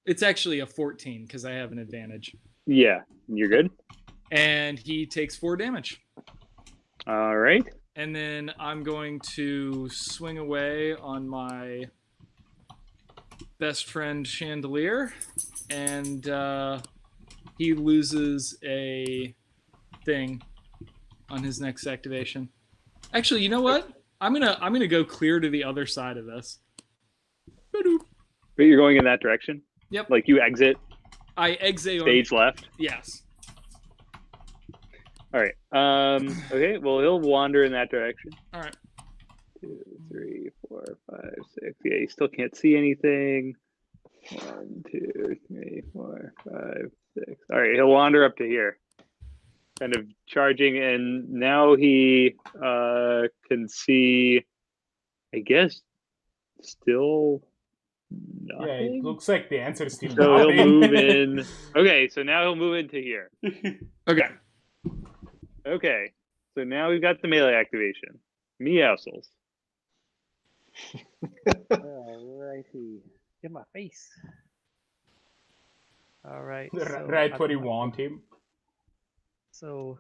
It's actually a 14 because I have an advantage. Yeah, you're good. And he takes 4 damage. All right. And then I'm going to swing away on my best friend Chandelier, and he loses a thing on his next activation. Actually, you know what? I'm gonna go clear to the other side of this. But you're going in that direction? Yep. Like you exit I exit stage left? Yes. All right. Okay, well, he'll wander in that direction. All right. 2, 3, 4, 5, 6. Yeah, you still can't see anything. 1, 2, 3, 4, 5, 6. All right, he'll wander up to here. Kind of charging, and now he can see, I guess, still nothing. Yeah, it looks like the answer is still So he'll nothing. move in. Okay, so now he'll move into here. Okay. Okay, so now we've got the melee activation. Meowscles. Alrighty. In my face. Alright. So Right I've where you got- want him. So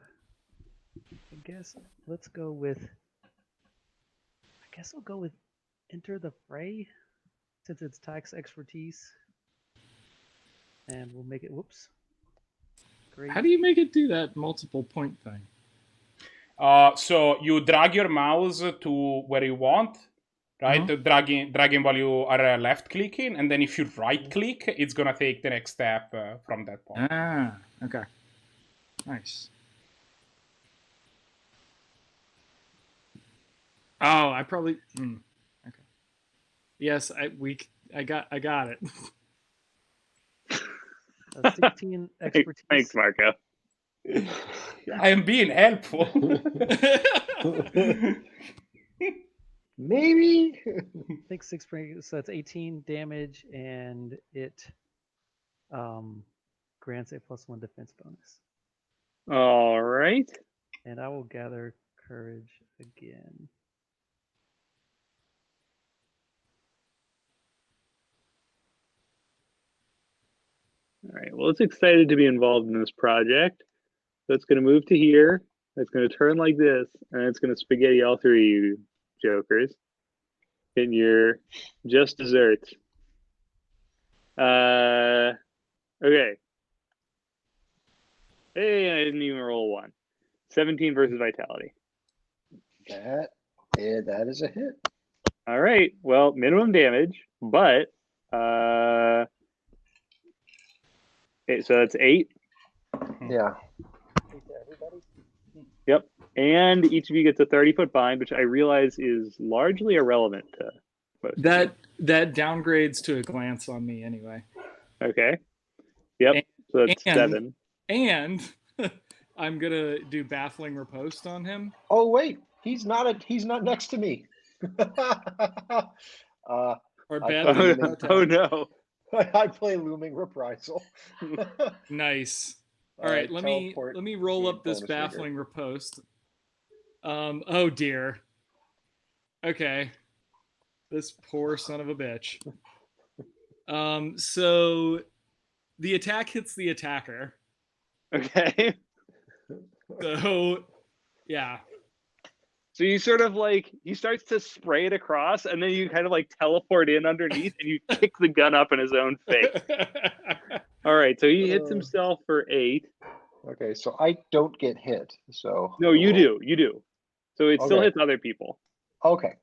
I guess let's go with. I guess I'll go with enter the fray, since it's tax expertise, and we'll make it. Whoops. Great. How do you make it do that multiple point thing? So you drag your mouse to where you want, right? Dragging while you are left clicking, and then if you right click, it's gonna take the next step from that point. Ah, okay. Nice. Oh, I probably. Okay. Yes, I got it. 16 expertise. Thanks, Marco. I am being helpful. Maybe. I think 6 so that's 18 damage, and it grants a +1 defense bonus. All right. And I will gather courage again. All right. Well, it's excited to be involved in this project. So it's going to move to here. It's going to turn like this, and it's going to spaghetti all three of you jokers. And you're just desserts. Okay. Hey, I didn't even roll 1. 17 versus vitality. That is a hit. All right. Well, minimum damage, but so that's 8. Yeah. Yep. And each of you gets a 30-foot bind, which I realize is largely irrelevant to most. That downgrades to a glance on me anyway. Okay. Yep. So that's 7. And I'm gonna do baffling riposte on him. Oh wait, he's not next to me. Or I badly. play Oh no. I play looming reprisal. Nice. All right, let me roll up this bonus baffling riposte. Oh dear. Okay. This poor son of a bitch. So the attack hits the attacker. Okay. So yeah. So you sort of like, he starts to spray it across, and then you kind of like teleport in underneath, and you kick the gun up in his own face. All right, so he hits himself for 8. Okay, so I don't get hit. So No, you do. You do. So it still Okay. hits other people. Okay.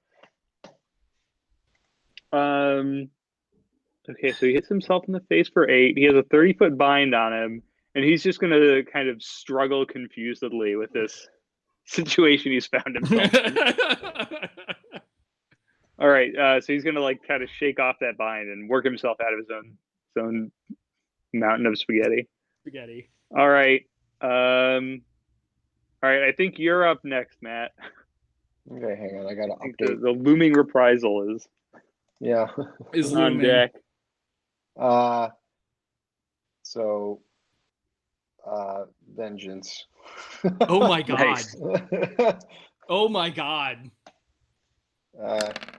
Okay, so he hits himself in the face for 8. He has a 30-foot bind on him, and he's just going to kind of struggle confusedly with this situation he's found himself in. All right, so he's going to like kind of shake off that bind and work himself out of his own mountain of spaghetti. Spaghetti. All right. All right, I think you're up next, Matt. Okay, hang on. I gotta I think update. the looming reprisal is Yeah. Is on looming. deck. So vengeance. Oh my god. Nice. Oh my god.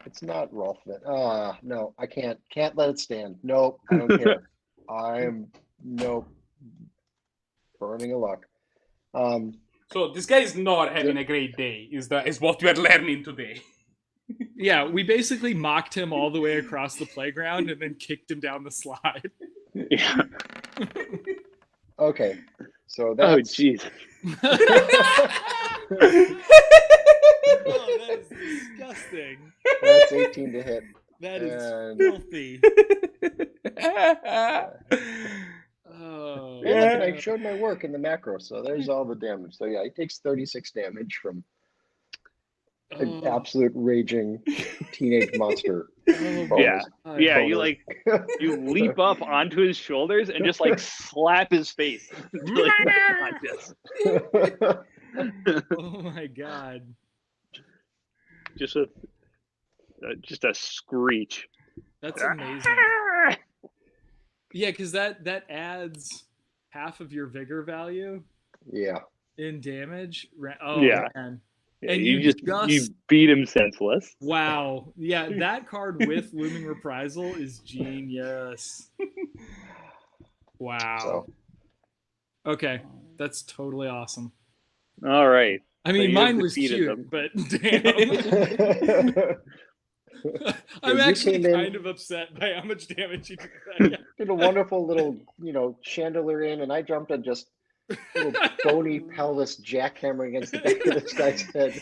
It's not Rolf. No, I can't let it stand. Nope, I don't care. Nope. Burning a luck. So this guy is not having a great day. Is what we are learning today. Yeah, we basically mocked him all the way across the playground and then kicked him down the slide. Yeah. Okay, so Oh, that's jeez. Oh, that is disgusting. that's 18 to hit. That is And- filthy. Oh, Yeah, look, and I showed my work in the macro, so there's all the damage. So yeah, he takes 36 damage from an absolute raging teenage monster. Yeah. Yeah, you like you leap up onto his shoulders and just like slap his face. Like, this. Oh my god. Just a screech. That's amazing. Yeah, because that adds half of your vigor value Yeah. in damage. Oh, Yeah. man. Yeah, And you you beat him senseless. Wow. Yeah, that card with Looming Reprisal is genius. Wow. So Okay, that's totally awesome. All right. I mean, you have mine was defeated cute, them. but damn. I'm you actually came in- kind of upset by how much damage you did to that guy. Did a wonderful little, chandelier in, and I jumped and just little bony pelvis jackhammer against the back of this guy's head.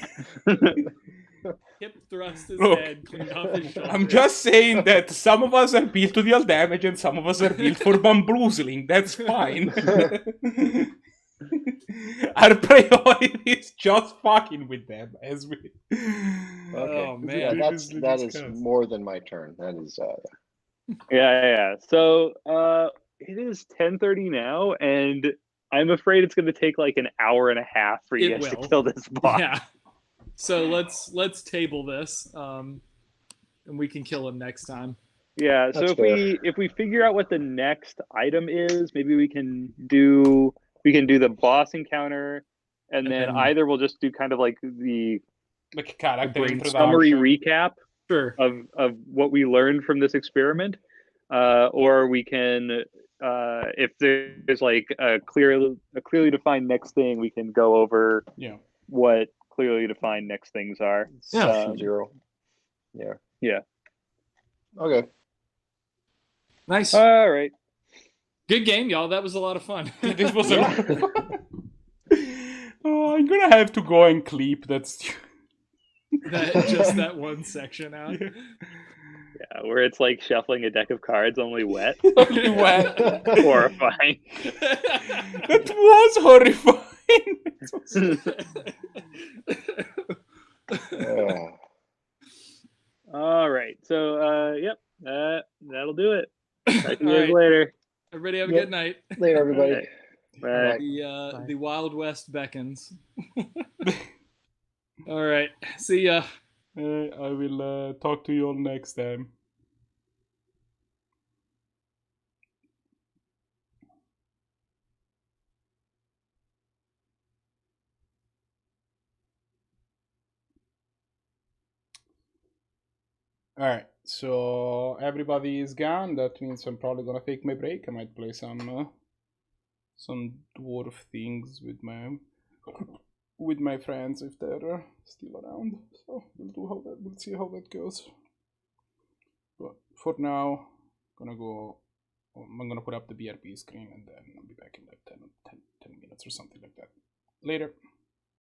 Hip thrust his Look, head, cleaned off his shoulder. I'm just saying that some of us are built to deal damage and some of us are built for bamboozling. That's fine. Our priority is just fucking with them as we. Okay. Oh, man. Yeah, that is discussed. more than my turn. That is Yeah. So it is 10:30 now, and I'm afraid it's going to take like an hour and a half for you It guys to will. kill this boss. Yeah. So let's table this, and we can kill him next time. Yeah. So That's if we figure out what the next item is, maybe we can do the boss encounter, and then either we'll just do kind of like the Like character brain introduction. summary recap Sure. of what we learned from this experiment, or we can, if there's like a clearly defined next thing, we can go over Yeah. what clearly defined next things are. Session 0. Yeah. Yeah. Okay. Nice. All right. Good game, y'all. That was a lot of fun. This was a lot of fun. Oh, I'm gonna have to go and clip that. Just that one section out. Yeah. Yeah, where it's like shuffling a deck of cards, only wet. Only wet. Horrifying. That was horrifying. All right. So, yep. That'll do it. Talk to you All guys right. later. Everybody have a Yep. good night. Later, everybody. Okay. Bye. The the Wild West beckons. All right. See ya. I will talk to you all next time. Alright, so everybody is gone. That means I'm probably gonna take my break. I might play some dwarf things with my friends if they're still around. So we'll see how that goes. But for now, I'm gonna put up the BRP screen and then I'll be back in like 10 minutes or something like that. Later.